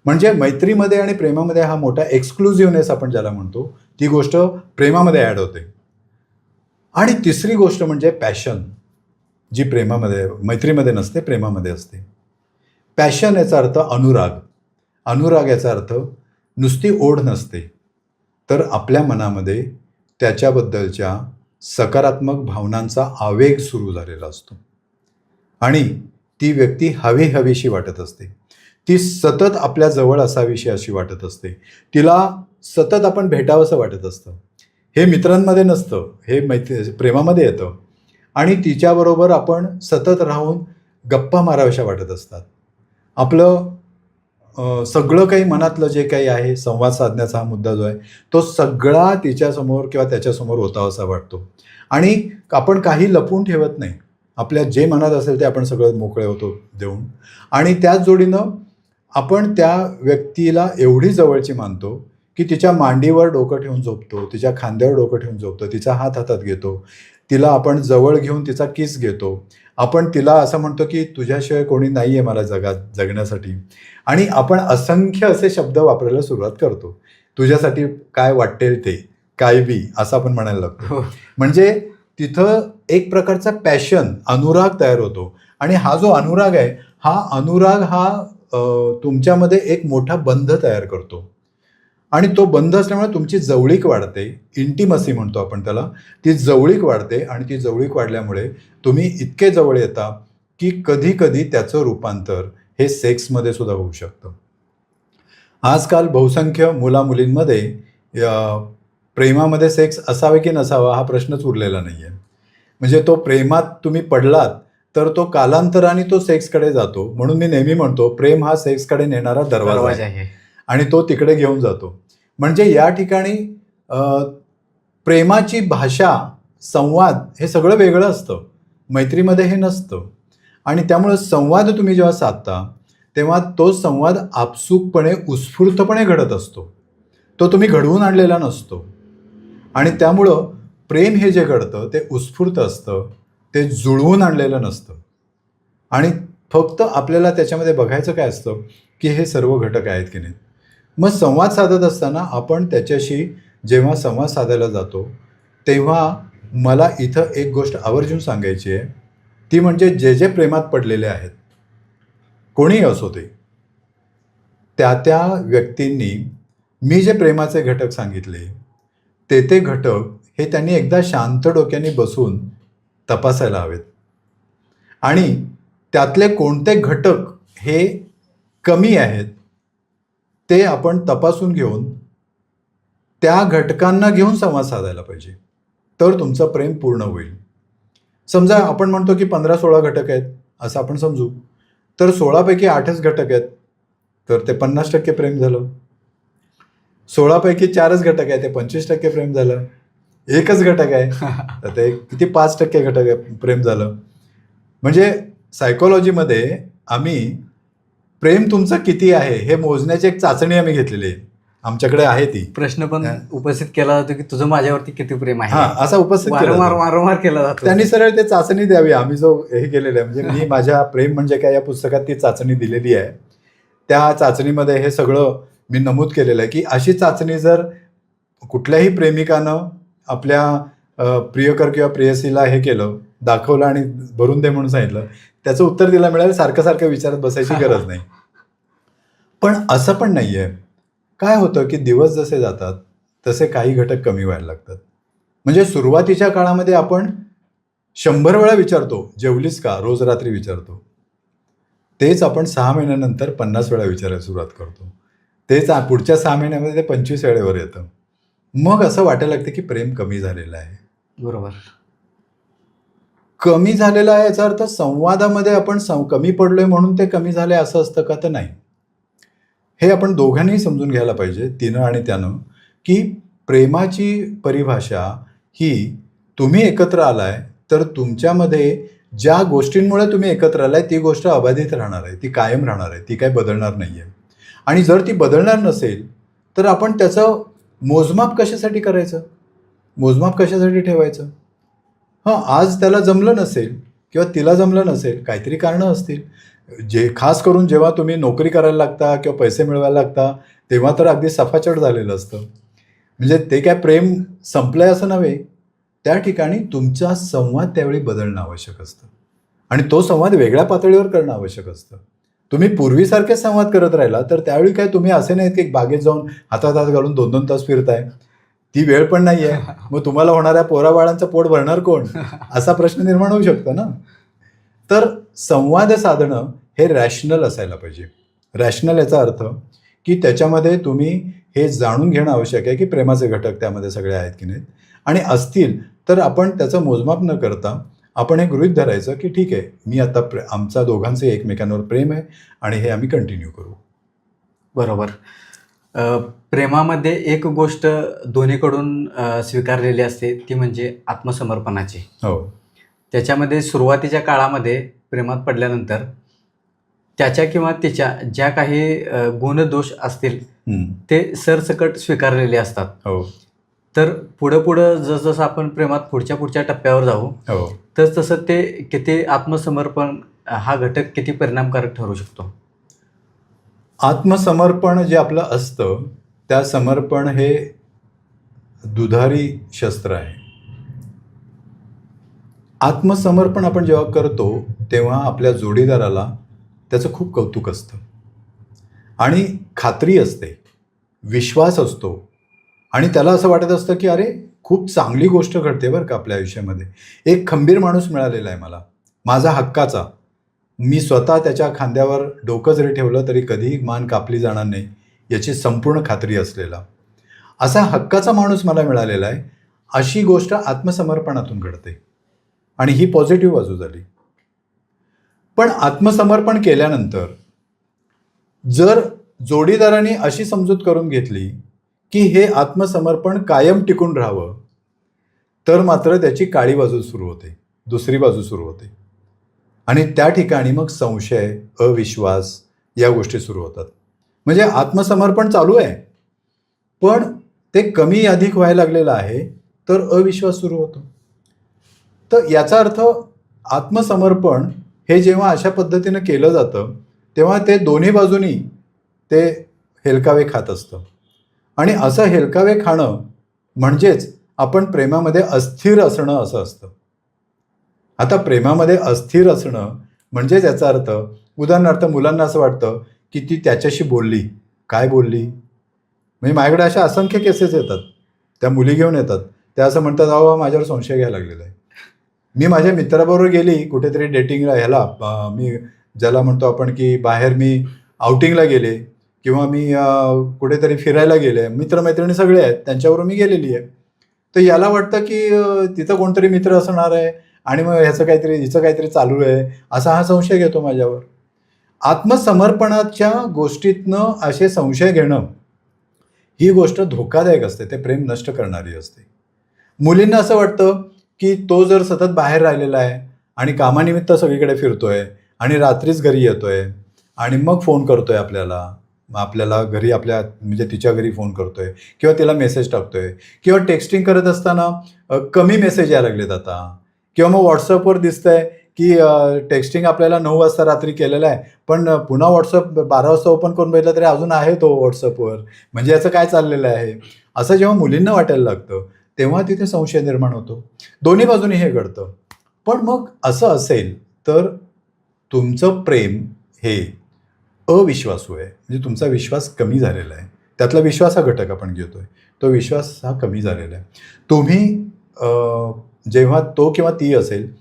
म्हणजे मैत्रीमध्ये आणि प्रेमामध्ये हा मोठा एक्सक्लुझिव्हनेस आपण ज्याला म्हणतो, ती गोष्ट प्रेमामध्ये ॲड होते. आणि तिसरी गोष्ट म्हणजे पॅशन, जी प्रेमामध्ये मैत्रीमध्ये नसते, प्रेमामध्ये असते. पॅशन याचा अर्थ अनुराग. अनुराग याचा अर्थ नुसती ओढ नसते, तर आपल्या मनामध्ये त्याच्याबद्दलच्या सकारात्मक भावनांचा आवेग सुरू झालेला असतो आणि ती व्यक्ती हवीशी वाटत असते. ती सतत आपल्या जवळ असावीशी अशी वाटत असते. तिला सतत आपण भेटावंसं वाटत असतं. हे मित्रांमध्ये नसतं, हे प्रेमामध्ये येतं. आणि तिच्याबरोबर आपण सतत राहून गप्पा माराव्याशा वाटत असतात. आपलं सगळं काही मनातलं जे काही आहे, संवाद साधण्याचा हा मुद्दा जो आहे, तो सगळा तिच्यासमोर किंवा त्याच्यासमोर होतावासा वाटतो. आणि आपण काही लपवून ठेवत नाही. आपल्या जे मनात असेल ते आपण सगळं मोकळे होतो देऊन. आणि त्याच जोडीनं आपण त्या व्यक्तीला एवढी जवळची मानतो की तिच्या मांडीवर डोकं ठेवून झोपतो, तिच्या खांद्यावर डोकं ठेवून झोपतो, तिचा हात हातात घेतो, तिला आपण जवळ घेऊन तिचा किस घेतो. आपण तिला असं म्हणतो की तुझ्याशिवाय कोणी नाही आहे मला जगण्यासाठी. आणि आपण असंख्य असे शब्द वापरायला सुरुवात करतो. तुझ्यासाठी काय वाटेल ते, काय बी, असं आपण म्हणायला लागतो. म्हणजे तिथं एक प्रकारचा पॅशन, अनुराग तयार होतो. आणि हा जो अनुराग आहे, हा अनुराग हा तुमच्यामध्ये एक मोठा बंध तयार करतो. आणि तो बंध असल्यामुळे तुमची जवळीक वाढते, इंटिमसी म्हणतो आपण त्याला. ती जवळीक वाढते आणि ती जवळीक वाढल्यामुळे तुम्ही इतके जवळ येता की कधी कधी त्याचं रूपांतर हे सेक्समध्ये सुद्धा होऊ शकतं. आजकाल बहुसंख्य मुलामुलींमध्ये प्रेमामध्ये सेक्स असावे की नसावा हा प्रश्नच उरलेला नाही आहे. म्हणजे तो प्रेमात तुम्ही पडलात तर तो कालांतराने तो सेक्सकडे जातो. म्हणून मी नेहमी म्हणतो, प्रेम हा सेक्सकडे नेणारा दरवाजा आहे आणि तो तिकडे घेऊन जातो. म्हणजे या ठिकाणी प्रेमाची भाषा, संवाद हे सगळं वेगळं असतं. मैत्रीमध्ये हे नसतं. आणि त्यामुळं संवाद तुम्ही जेव्हा साधता तेव्हा तो संवाद आपसूकपणे, उत्स्फूर्तपणे घडत असतो. तो तुम्ही घडवून आणलेला नसतो. आणि त्यामुळं प्रेम हे जे घडतं ते उत्स्फूर्त असतं, ते जुळवून आणलेलं नसतं. आणि फक्त आपल्याला त्याच्यामध्ये बघायचं काय असतं की हे सर्व घटक आहेत की नाही. मग संवाद साधत असताना आपण त्याच्याशी जेव्हा संवाद साधायला जातो तेव्हा मला इथं एक गोष्ट आवर्जून सांगायची आहे. ती म्हणजे जे जे प्रेमात पडलेले आहेत, कोणीही असो त्या व्यक्तींनी मी जे प्रेमाचे घटक सांगितले ते घटक हे त्यांनी एकदा शांत डोक्याने बसून तपासायला हवेत. आणि त्यातले कोणते घटक हे कमी आहेत ते आपण तपासून घेऊन त्या घटकांना घेऊन संवाद साधायला पाहिजे, तर तुमचं प्रेम पूर्ण होईल. समजा आपण म्हणतो की 15-16 घटक आहेत असं आपण समजू, तर 16पैकी 8च घटक आहेत, तर ते 50% प्रेम झालं. 16पैकी 4च घटक आहे, ते 25% प्रेम झालं. एकच घटक आहे तर ते किती 5% घटक आहे, प्रेम झालं. म्हणजे सायकोलॉजीमध्ये आम्ही प्रेम तुमचं किती आहे हे मोजण्याची एक चाचणी आम्ही घेतलेली आहे. आमच्याकडे आहे ती. प्रश्न पण उपस्थित केला जातो की तुझं माझ्यावरती किती प्रेम आहे, असा उपस्थित वारंवार केला जातो. त्यांनी सरळ ते चाचणी द्यावी. आम्ही जो हे केलेलं आहे, म्हणजे मी माझ्या प्रेम म्हणजे काय या पुस्तकात ती चाचणी दिलेली आहे. त्या चाचणीमध्ये हे सगळं मी नमूद केलेलं आहे की अशी चाचणी जर कुठल्याही प्रेमिकानं आपल्या प्रियकर किंवा प्रेयसीला हे केलं, दाखवलं आणि भरून दे म्हणून सांगितलं, त्याचं उत्तर तिला मिळालं. सारखं विचारत बसायची गरज नाही. पण असं पण नाही आहे. काय होतं की दिवस जसे जातात तसे काही घटक कमी व्हायला लागतात. म्हणजे सुरुवातीच्या काळामध्ये आपण 100 वेळा विचारतो, जेवलीस का, रोज रात्री विचारतो. तेच आपण 6 महिन्यानंतर 50 वेळा विचारायला सुरुवात करतो. तेच पुढच्या 6 महिन्यामध्ये ते 25 वेळेवर येतं. मग असं वाटायला लागतं की प्रेम कमी झालेलं आहे. बरोबर. कमी झालेलं आहे याचा अर्थ संवादामध्ये आपण कमी पडलोय म्हणून ते कमी झाले असं असतं का, तर नाही. हे आपण दोघांनीही समजून घ्यायला पाहिजे, तिनं आणि त्यानं, की प्रेमाची परिभाषा ही तुम्ही एकत्र आलाय तर तुमच्यामध्ये ज्या गोष्टींमुळे तुम्ही एकत्र आलाय ती गोष्ट अबाधित राहणार आहे, ती कायम राहणार आहे, ती काही बदलणार नाही आहे. आणि जर ती बदलणार नसेल तर आपण त्याचं मोजमाप कशासाठी करायचं, मोजमाप कशासाठी ठेवायचं. आज त्याला जमलं नसेल किंवा तिला जमलं नसेल, काहीतरी कारणं असतील. खास करून जेव्हा तुम्ही नोकरी करायला लागता किंवा पैसे मिळवायला लागता, तेव्हा तर अगदी सफाचट झालेलं असतं. म्हणजे ते काय प्रेम संपलंय असं नव्हे. त्या ठिकाणी तुमचा संवाद त्यावेळी बदलणं आवश्यक असतं आणि तो संवाद वेगळ्या पातळीवर करणं आवश्यक असतं. तुम्ही पूर्वीसारखे संवाद करत राहिला तर त्यावेळी काय तुम्ही असे नाहीत की बागेत जाऊन हातात हात घालून 2-2 तास फिरताय. ती वेळ पण नाही आहे. मग तुम्हाला होणाऱ्या पोराबाळांचं पोट भरणार कोण? असा प्रश्न निर्माण होऊ शकतो ना. तर संवाद साधणं हे रॅशनल असायला पाहिजे. रॅशनल याचा अर्थ की त्याच्यामध्ये तुम्ही हे जाणून घेणं आवश्यक आहे की प्रेमाचे घटक त्यामध्ये सगळे आहेत की नाहीत, आणि असतील तर आपण त्याचं मोजमाप न करता आपण हे गृहीत धरायचं की ठीक आहे, मी आता आमचा दोघांचे एकमेकांवर प्रेम आहे आणि हे आम्ही कंटिन्यू करू. बरोबर. प्रेमामध्ये एक गोष्ट दोन्हीकडून स्वीकारलेली असते, ती म्हणजे आत्मसमर्पणाची. हो. त्याच्यामध्ये सुरुवातीच्या काळामध्ये प्रेमात पडल्यानंतर त्याच्या किंवा तिच्या ज्या काही गुणदोष असतील ते सरसकट स्वीकारलेले असतात. हो. तर पुढं जसं आपण प्रेमात पुढच्या टप्प्यावर जाऊ, हो. तसं ते किती आत्मसमर्पण हा घटक किती परिणामकारक ठरू शकतो. आत्मसमर्पण जे आपलं असतं, त्या समर्पण हे दुधारी शस्त्र आहे. आत्मसमर्पण आपण जेव्हा करतो तेव्हा आपल्या जोडीदाराला त्याचं खूप कौतुक असतं आणि खात्री असते, विश्वास असतो आणि त्याला असं वाटत असतं की अरे खूप चांगली गोष्ट घडते बरं का आपल्या आयुष्यामध्ये. एक खंबीर माणूस मिळालेला आहे मला, माझा हक्काचा. मी स्वतः त्याच्या खांद्यावर डोकं जरी ठेवलं तरी कधीही मान कापली जाणार नाही याची संपूर्ण खात्री असलेला असा हक्काचा माणूस मला मिळालेला आहे. अशी गोष्ट आत्मसमर्पणातून घडते आणि ही पॉझिटिव्ह बाजू झाली. पण आत्मसमर्पण केल्यानंतर जर जोडीदाराने अशी समजूत करून घेतली की हे आत्मसमर्पण कायम टिकून राहावं, तर मात्र त्याची काळी बाजू सुरू होते, दुसरी बाजू सुरू होते आणि त्या ठिकाणी मग संशय, अविश्वास या गोष्टी सुरू होतात. म्हणजे आत्मसमर्पण चालू आहे पण ते कमी अधिक व्हायला लागलेलं आहे, तर अविश्वास सुरू होतो. तर याचा अर्थ आत्मसमर्पण हे जेव्हा अशा पद्धतीनं केलं जातं तेव्हा ते दोन्ही बाजूनी ते हेलकावे खात असतं आणि असं हेलकावे खाणं म्हणजेच आपण प्रेमामध्ये अस्थिर असणं असं असतं. आता प्रेमामध्ये अस्थिर असणं म्हणजे याचा अर्थ, उदाहरणार्थ मुलांना असं वाटतं की ती त्याच्याशी बोलली, काय बोलली, म्हणजे माझ्याकडे अशा असंख्य केसेस येतात. त्या मुली घेऊन येतात, त्या असं म्हणतात अहो माझ्यावर संशय घ्यायला लागलेला आहे. मी माझ्या मित्राबरोबर गेली कुठेतरी डेटिंगला, ह्याला मी ज्याला म्हणतो आपण की बाहेर मी आउटिंगला गेले किंवा मी कुठेतरी फिरायला गेले, मित्रमैत्रिणी सगळे आहेत त्यांच्याबरोबर मी गेलेली आहे, तर याला वाटतं की तिथं कोणतरी मित्र असणार आहे आणि मग हिचं काहीतरी चालू आहे, असा हा संशय घेतो माझ्यावर. आत्मसमर्पणाच्या गोष्टीतनं असे संशय घेणं ही गोष्ट धोकादायक असते, ते प्रेम नष्ट करणारी असते. मुलींना असं वाटतं की तो जर सतत बाहेर राहिलेला आहे आणि कामानिमित्त सगळीकडे फिरतोय आणि रात्रीच घरी येतोय आणि मग फोन करतोय आपल्याला घरी, आपल्या म्हणजे तिच्या घरी फोन करतोय किंवा तिला मेसेज टाकतोय किंवा टेक्स्टिंग करत असताना कमी मेसेज यायला लागलेत आता, किंवा मग व्हॉट्सअपवर दिसतंय की टेक्स्टिंग आपल्याला 9 वाजता रात्री केलेलं आहे पण पुन्हा व्हॉट्सअप 12 वाजता ओपन करून बघितलं तरी अजून आहे तो व्हॉट्सअपवर, म्हणजे याचं काय चाललेलं आहे, असं जेव्हा मुलींना वाटायला लागतं तेव्हा तिथे संशय निर्माण होतो. दोन्ही बाजूनी हे घडतं. पण मग असं असेल तर तुमचं प्रेम हे अविश्वासू आहे, म्हणजे तुमचा विश्वास कमी झालेला आहे. त्यातला विश्वास हा घटक आपण घेतोय, तो विश्वास हा कमी झालेला आहे. तुम्ही जेव्हा तो किंवा ती असेल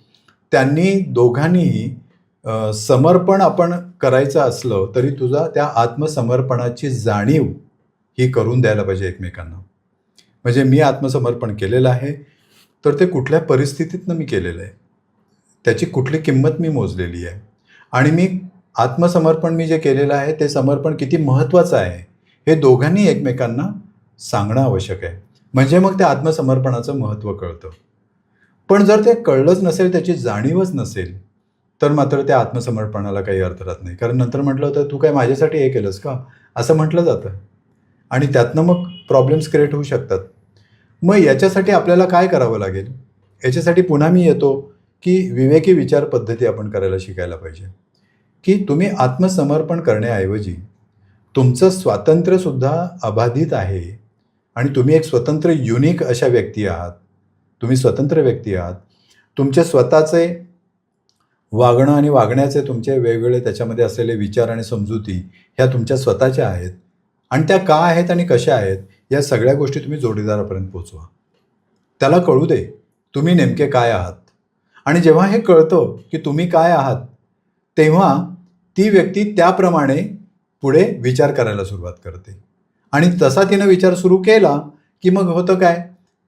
त्यांनी दोघांनीही समर्पण आपण करायचं असलं तरी तुझा त्या आत्मसमर्पणाची जाणीव ही करून द्यायला पाहिजे एकमेकांना. म्हणजे मी आत्मसमर्पण केलेलं आहे तर ते कुठल्या परिस्थितीतनं मी केलेलं आहे, त्याची कुठली किंमत मी मोजलेली आहे आणि मी आत्मसमर्पण मी जे केलेलं आहे ते समर्पण किती महत्त्वाचं आहे हे दोघांनी एकमेकांना सांगणं आवश्यक आहे. म्हणजे मग त्या आत्मसमर्पणाचं महत्त्व कळतं. पण जर ते कळलंच नसेल, त्याची जाणीवच नसेल, तर मात्र त्या आत्मसमर्पणाला काही अर्थ राहत नाही. कारण नंतर म्हटलं होतं तू काय माझ्यासाठी हे केलंस का असं म्हटलं जातं आणि त्यातनं मग प्रॉब्लेम्स क्रिएट होऊ शकतात. मग याच्यासाठी आपल्याला काय करावं लागेल, याच्यासाठी पुन्हा मी येतो की विवेकी विचार पद्धती आपण करायला शिकायला पाहिजे, की तुम्ही आत्मसमर्पण करण्याऐवजी तुमचं स्वातंत्र्यसुद्धा अबाधित आहे आणि तुम्ही एक स्वतंत्र युनिक अशा व्यक्ती आहात. तुम्ही स्वतंत्र व्यक्ती आहात. तुमचे स्वतःचे वागणं आणि वागण्याचे तुमचे वेगवेगळे त्याच्यामध्ये असलेले विचार आणि समजुती ह्या तुमच्या स्वतःच्या आहेत आणि त्या का आहेत आणि कशा आहेत या सगळ्या गोष्टी तुम्ही जोडीदारापर्यंत पोचवा. त्याला कळू दे तुम्ही नेमके काय आहात. आणि जेव्हा हे कळतं की तुम्ही काय आहात, तेव्हा ती व्यक्ती त्याप्रमाणे पुढे विचार करायला सुरुवात करते. आणि तसा तिनं विचार सुरू केला की मग होतं काय,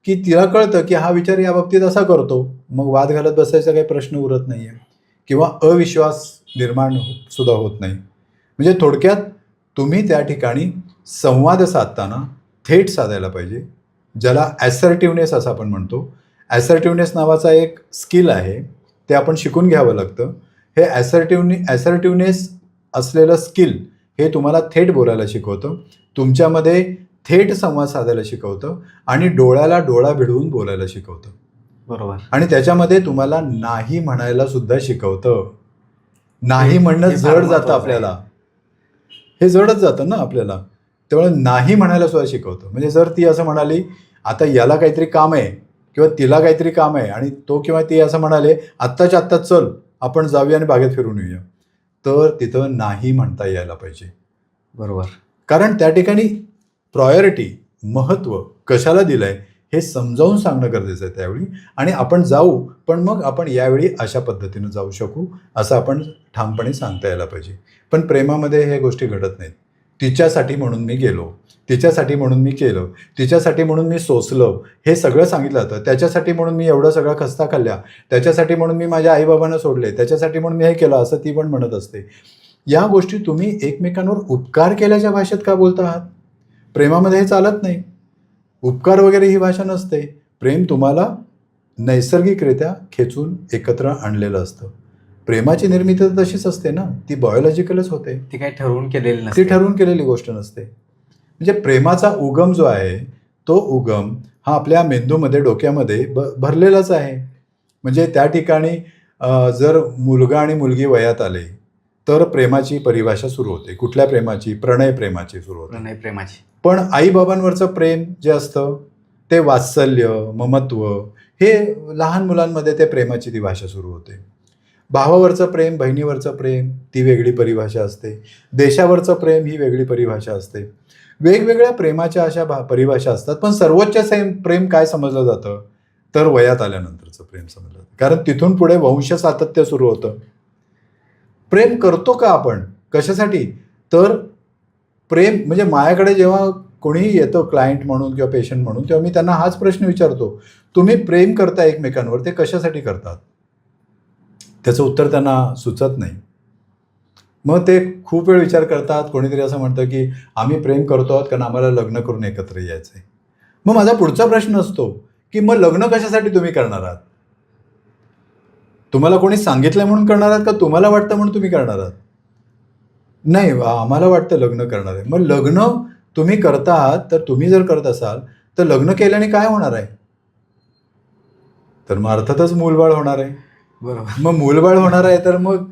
की तिला कळतं की हा विचार या बाबतीत असा करतो. मग वाद घालत बसायचा काही प्रश्न उरत नाही आहे किंवा अविश्वास निर्माण सुद्धा होत नाही. म्हणजे थोडक्यात तुम्ही त्या ठिकाणी संवाद साधताना थेट साधायला पाहिजे, ज्याला ॲसर्टिव्हनेस असं आपण म्हणतो. ॲसर्टिव्हनेस नावाचा एक स्किल आहे, ते आपण शिकून घ्यावं लागतं. हे ॲसर्टिव्हनेस असलेलं स्किल हे तुम्हाला थेट बोलायला शिकवतं, तुमच्यामध्ये थेट संवाद साधायला शिकवतं आणि डोळ्याला डोळा भिडवून बोलायला शिकवतं. बरोबर. आणि त्याच्यामध्ये तुम्हाला नाही म्हणायला सुद्धा शिकवतं. नाही म्हणणं हे फार जड जातं महत्त्वाचं आहे. आपल्याला, हे जडच जातं ना आपल्याला. त्यामुळे नाही म्हणायला सुद्धा शिकवतं. म्हणजे जर ती असं म्हणाली आता याला काहीतरी काम आहे किंवा तिला काहीतरी काम आहे आणि तो किंवा ती असं म्हणाले आत्ताच्या आत्ता चल आपण जाऊया आणि बागेत फिरून येऊया, तर तिथं नाही म्हणता यायला पाहिजे. बरोबर. कारण त्या ठिकाणी प्रायोरिटी, महत्त्व कशाला दिलं आहे हे समजावून सांगणं गरजेचं आहे त्यावेळी. आणि आपण जाऊ, पण मग आपण यावेळी अशा पद्धतीनं जाऊ शकू असं आपण ठामपणे सांगता यायला पाहिजे. पण प्रेमामध्ये हे गोष्टी घडत नाहीत. तिच्यासाठी म्हणून मी गेलो, तिच्यासाठी म्हणून मी केलं, तिच्यासाठी म्हणून मी सोसलं, हे सगळं सांगितलं जातं. त्याच्यासाठी म्हणून मी एवढं सगळं खस्ता खाल्ल्या, त्याच्यासाठी म्हणून मी माझ्या आईबाबांना सोडले, त्याच्यासाठी म्हणून मी हे केलं, असं ती पण म्हणत असते. या गोष्टी तुम्ही एकमेकांवर उपकार केल्याच्या भाषेत का बोलता आहात? प्रेमामध्ये हे चालत नाही. उपकार वगैरे ही भाषा नसते. प्रेम तुम्हाला नैसर्गिकरित्या खेचून एकत्र आणलेलं असतं. प्रेमाची निर्मिती तर तशीच असते ना, ती बायोलॉजिकलच होते, ती काही ठरवून केलेली ती नसते. ठरवून केलेली गोष्ट नसते. म्हणजे प्रेमाचा उगम जो आहे तो उगम हा आपल्या मेंदूमध्ये, डोक्यामध्ये भरलेलाच आहे. म्हणजे त्या ठिकाणी जर मुलगा आणि मुलगी वयात आले तर प्रेमाची परिभाषा सुरू होते. कुठल्या प्रेमाची? प्रणय प्रेमाची सुरू होते. प्रणय प्रेमाची. पण आईबाबांवरचं प्रेम जे असतं ते वात्सल्य, ममत्व, हे लहान मुलांमध्ये ते प्रेमाची ती भाषा सुरू होते. भावावरचं प्रेम, बहिणीवरचं प्रेम ती वेगळी परिभाषा असते. देशावरचं प्रेम ही वेगळी परिभाषा असते. वेगवेगळ्या प्रेमाच्या अशा परिभाषा असतात. पण सर्वोच्च प्रेम काय समजलं जातं? तर वयात आल्यानंतरचं प्रेम समजलं जातं. कारण तिथून पुढे वंश सातत्य सुरू होतं. प्रेम करतो का आपण? कशासाठी? तर प्रेम म्हणजे माझ्याकडे जेव्हा कोणीही येतो क्लायंट म्हणून किंवा पेशंट म्हणून, तेव्हा मी त्यांना हाच प्रश्न विचारतो, तुम्ही प्रेम करता एकमेकांवर, ते कशासाठी करतात? त्याचं उत्तर त्यांना सुचत नाही. मग ते खूप वेळ विचार करतात. कोणीतरी असं म्हणतं की आम्ही प्रेम करतो आहोत कारण आम्हाला लग्न करून एकत्र यायचं आहे. मग माझा पुढचा प्रश्न असतो की मग लग्न कशासाठी तुम्ही करणार आहात? तुम्हाला कोणी सांगितलं म्हणून करणार आहात का तुम्हाला वाटतं म्हणून तुम्ही करणार आहात? नाही, आम्हाला वाटतं लग्न करणार आहे. मग लग्न तुम्ही करता आहात, तर तुम्ही जर करत असाल तर लग्न केल्याने काय होणार आहे? तर मग अर्थातच मूलबाळ होणार आहे. बरोबर. मग मूलबाळ होणार आहे तर मग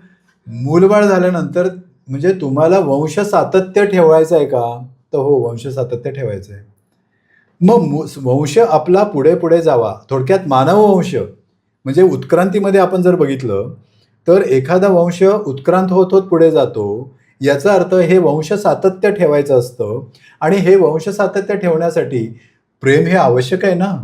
मूलबाळ झाल्यानंतर म्हणजे तुम्हाला वंश सातत्य ठेवायचं आहे का? तर हो, वंश सातत्य ठेवायचं आहे. मग वंश आपला पुढे पुढे जावा. थोडक्यात मानव वंश म्हणजे उत्क्रांतीमध्ये आपण जर बघितलं तर एखादा वंश उत्क्रांत होत होत पुढे जातो. याचा अर्थ हे वंश सातत्य ठेवायचं असतं आणि हे वंश सातत्य ठेवण्यासाठी प्रेम हे आवश्यक आहे ना.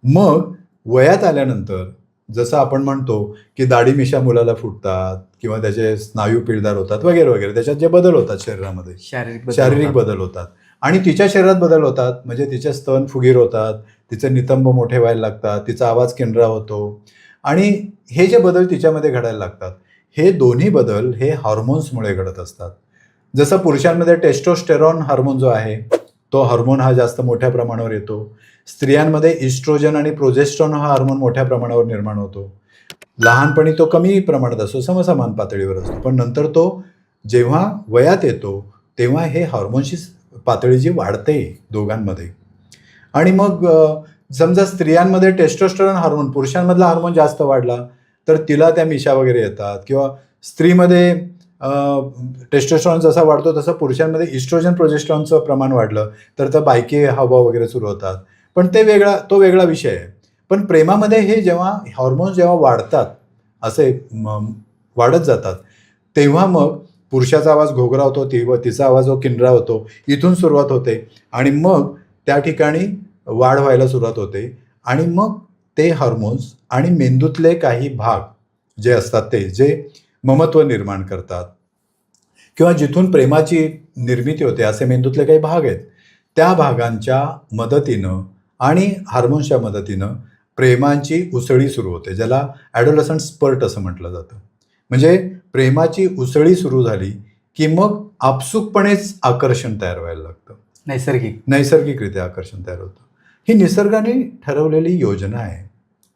मग वयात आल्यानंतर जसं आपण म्हणतो की दाढी मिशा मुलाला फुटतात किंवा त्याचे स्नायू पिळदार होतात वगैरे वगैरे, त्याच्यात जे बदल होतात शरीरामध्ये, शारीरिक बदल होतात आणि तिच्या शरीरात बदल होतात. म्हणजे तिचे स्तन फुगीर होतात, तिचे नितंब मोठे व्हायला लागतात, तिचा आवाज केंद्रा होतो आणि हे जे बदल तिच्यामध्ये घडायला लागतात, हे दोन्ही बदल हे हार्मोन्समुळे घडत असतात. जसं पुरुषांमध्ये टेस्टोस्टेरॉन हार्मोन जो आहे तो हार्मोन हा जास्त मोठ्या प्रमाणावर येतो. स्त्रियांमध्ये इस्ट्रोजन आणि प्रोजेस्ट्रॉन हा हार्मोन मोठ्या प्रमाणावर निर्माण होतो. लहानपणी तो कमी प्रमाणात असतो, समसमान पातळीवर असतो, पण नंतर तो जेव्हा वयात येतो तेव्हा हे हार्मोनची पातळी जी वाढते दोघांमध्ये आणि मग समजा स्त्रियांमध्ये टेस्टोस्टेरॉन हार्मोन, पुरुषांमधला हार्मोन जास्त वाढला तर तिला त्या मिशा वगैरे येतात, किंवा स्त्रीमध्ये टेस्टोस्टेरॉन जसा वाढतो तसं पुरुषांमध्ये इस्ट्रोजन प्रोजेस्टेरॉनचं प्रमाण वाढलं तर त्या बायकी हावभाव वगैरे सुरू होतात. पण तो वेगळा विषय आहे. पण प्रेमामध्ये हे जेव्हा हॉर्मोन्स जेव्हा वाढतात, असे वाढत जातात, तेव्हा मग पुरुषाचा आवाज घोगरा होतो, तिचा आवाज जो किनरा होतो, इथून सुरुवात होते आणि मग त्या ठिकाणी वाढ व्हायला सुरुवात होते. आणि मग ते हार्मोन्स आणि मेंदूतले काही भाग जे असतात ते जे ममत्व निर्माण करतात किंवा जिथून प्रेमाची निर्मिती होते असे मेंदूतले काही भाग आहेत, त्या भागांच्या मदतीनं आणि हार्मोन्सच्या मदतीनं प्रेमाची उसळी सुरू होते, ज्याला ॲडोलसंट स्पर्ट असं म्हटलं जातं. म्हणजे प्रेमाची उसळी सुरू झाली की मग आपसुकपणेच आकर्षण तयार व्हायला लागतं, नैसर्गिकरित्या आकर्षण तयार होतं. ही निसर्गाने ठरवलेली योजना आहे.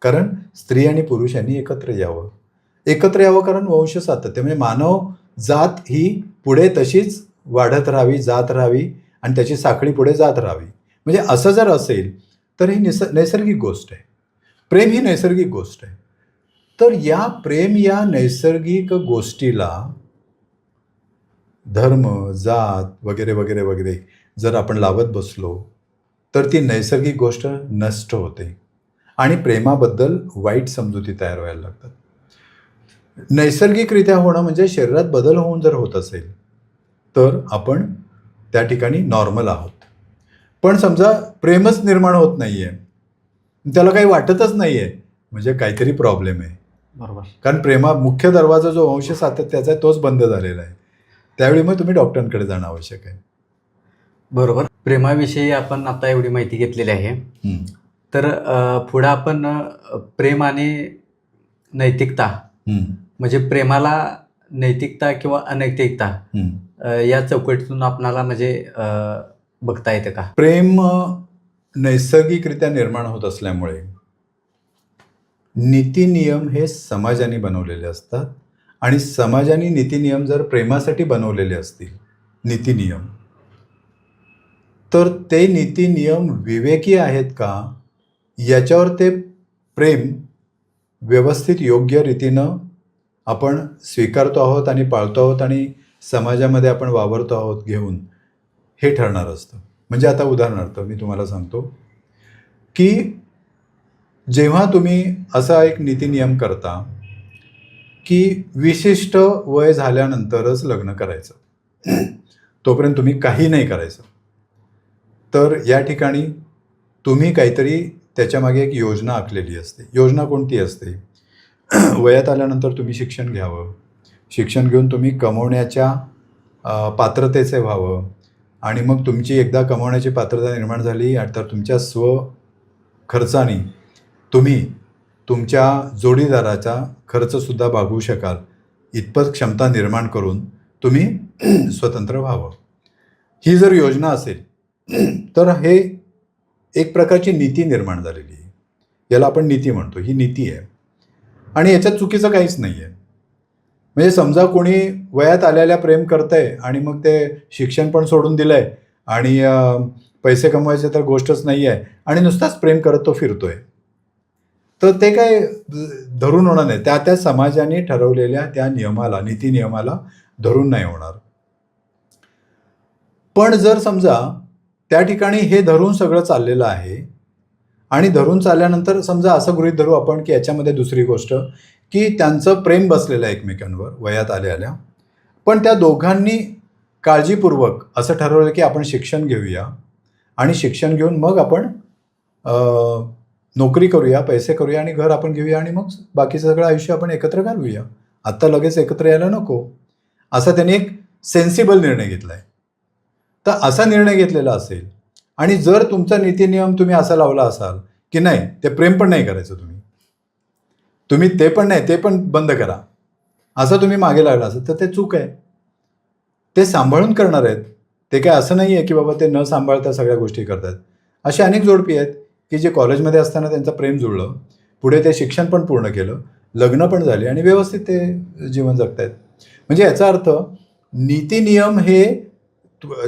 कारण स्त्री आणि पुरुष यांनी एकत्र यावं कारण वंश सातत्य, म्हणजे मानव जात ही पुढे तशीच वाढत राहावी, जात राहावी आणि त्याची साखळी पुढे जात राहावी. म्हणजे असं जर असेल तर ही नैसर्गिक गोष्ट आहे. प्रेम ही नैसर्गिक गोष्ट आहे. तर या नैसर्गिक गोष्टीला धर्म, जात वगैरे वगैरे वगैरे जर आपण लावत बसलो तर ती नैसर्गिक गोष्ट नष्ट होते आणि प्रेमाबद्दल वाईट समजुती तयार व्हायला लागतात. नैसर्गिकरित्या होणं म्हणजे शरीरात बदल होऊन जर होत असेल तर आपण त्या ठिकाणी नॉर्मल आहोत. पण समजा प्रेमच निर्माण होत नाही आहे, त्याला काही वाटतच नाही आहे, म्हणजे काहीतरी प्रॉब्लेम आहे. बरोबर. कारण मुख्य दरवाजा जो वंश सातत्याचा आहे तोच बंद झालेला आहे. त्यावेळी मग तुम्ही डॉक्टरांकडे जाणं आवश्यक आहे. बरोबर. प्रेमाविषयी आपण आता एवढी माहिती घेतलेली आहे. तर पुढं आपण प्रेम आणि नैतिकता, म्हणजे प्रेमाला नैतिकता किंवा अनैतिकता या चौकटीतून आपणाला म्हणजे बघता येतं का? प्रेम नैसर्गिकरित्या निर्माण होत असल्यामुळे नीती नियम हे समाजाने बनवलेले असतात आणि समाजाने नीती नियम जर प्रेमासाठी बनवलेले असतील नीती नियम, तर ते नीती नियम विवेकी आहेत का याच्यावर ते प्रेम व्यवस्थित योग्य रीतीनं आपण स्वीकारतो आहोत आणि पाळतो आहोत आणि समाजामध्ये आपण वावरतो आहोत घेऊन, हे ठरणार असतं. म्हणजे आता उदाहरणार्थ मी तुम्हाला सांगतो की जेव्हा तुम्ही असा एक नीती नियम करता की विशिष्ट वय झाल्यानंतरच लग्न करायचं, तोपर्यंत तुम्ही काही नाही करायचं, तर या ठिकाणी तुम्ही काहीतरी त्याच्यामागे एक योजना आखलेली असते. योजना कोणती असते? वयात आल्यानंतर तुम्ही शिक्षण घ्यावं, शिक्षण घेऊन तुम्ही कमवण्याच्या पात्रतेचे व्हावं आणि मग तुमची एकदा कमवण्याची पात्रता निर्माण झाली तर तुमच्या खर्चाने तुम्ही तुमच्या जोडीदाराचा खर्चसुद्धा भागवू शकाल इतपत क्षमता निर्माण करून तुम्ही स्वतंत्र व्हावं. ही जर योजना असेल तर हे एक प्रकारची नीती निर्माण झालेली आहे. याला आपण नीती म्हणतो. ही नीती आहे आणि याच्यात चुकीचं काहीच नाही आहे. म्हणजे समजा कोणी वयात आल्याला प्रेम करतंय आणि मग ते शिक्षण पण सोडून दिलं आहे आणि पैसे कमवायचे तर गोष्टच नाही आहे आणि नुसताच प्रेम करत तो फिरतोय, तर ते काय धरून होणार नाही. त्या समाजाने ठरवलेल्या त्या नियमाला, नीती नियमाला धरून नाही होणार. पण जर समजा त्या ठिकाणी हे धरून सगळं चाललेलं आहे आणि धरून चालल्यानंतर समजा असं गृहीत धरू आपण की याच्यामध्ये दुसरी गोष्ट की त्यांचं प्रेम बसलेलं आहे एकमेकांवर वयात आल्या, पण त्या दोघांनी काळजीपूर्वक असं ठरवलं की आपण शिक्षण घेऊया आणि शिक्षण घेऊन मग आपण नोकरी करूया, पैसे करूया आणि घर आपण घेऊया आणि मग बाकीचं सगळं आयुष्य आपण एकत्र घालवूया, आत्ता लगेच एकत्र यायला नको, असा त्यांनी एक सेन्सिबल निर्णय घेतला आहे. तर असा निर्णय घेतलेला असेल आणि जर तुमचा नीती नियम तुम्ही असा लावला असाल की नाही ते प्रेम पण नाही करायचं, तुम्ही ते पण नाही, ते पण बंद करा, असं तुम्ही मागे लागला असेल तर ते चूक आहे. ते सांभाळून करणार आहेत. ते काय असं नाही आहे की बाबा ते न सांभाळता सगळ्या गोष्टी करतात. असे अनेक जोडपी आहेत की जे कॉलेजमध्ये असताना त्यांचं प्रेम जुळलं, पुढे ते शिक्षण पण पूर्ण केलं, लग्न पण झाले आणि व्यवस्थित ते जीवन जगतायत. म्हणजे याचा अर्थ नीती नियम हे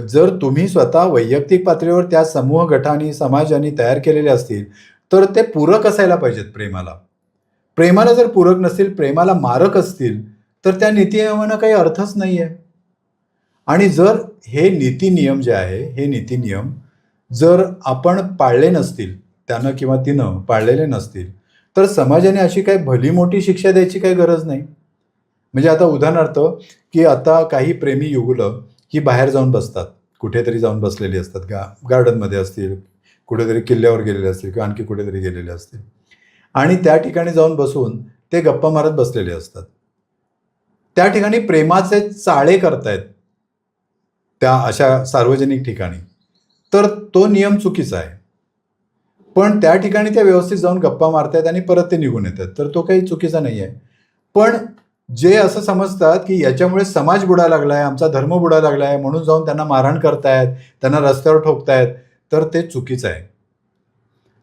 जर तुम्ही स्वतः वैयक्तिक पातळीवर त्या समूह गटाने समाजाने तयार केलेले असतील तर ते पूरक असायला पाहिजेत प्रेमाला. प्रेमाला जर पूरक नसतील, प्रेमाला मारक असतील, तर त्या नीतिनियमांना काही अर्थच नाही आहे. आणि जर हे नीतिनियम जे आहे, हे नीतिनियम जर आपण पाळले नसतील, त्यानं किंवा तिनं पाळलेले नसतील, तर समाजाने अशी काही भली मोठी शिक्षा द्यायची काही गरज नाही. म्हणजे आता उदाहरणार्थ, की आता काही प्रेमी युगुलं ही बाहेर जाऊन बसतात, कुठेतरी जाऊन बसलेली असतात, गार्डनमध्ये असतील, कुठेतरी किल्ल्यावर गेलेले असतील किंवा आणखी कुठेतरी गेलेले असतील, आणि त्या ठिकाणी जाऊन बसून ते गप्पा मारत बसलेले असतात. त्या ठिकाणी प्रेमाचे चाळे करतायत त्या अशा सार्वजनिक ठिकाणी, तर तो नियम चुकीचा आहे. पण त्या ठिकाणी ते व्यवस्थित जाऊन गप्पा मारतायत आणि परत ते निघून येतात, तर तो काही चुकीचा नाही आहे. पण जे असं समजतात की याच्यामुळे समाज बुडायला लागलाय, आमचा धर्म बुडायला लागलाय, म्हणून जाऊन त्यांना मारहाण करतायत, त्यांना रस्त्यावर ठोकतायत, तर ते चुकीचं आहे.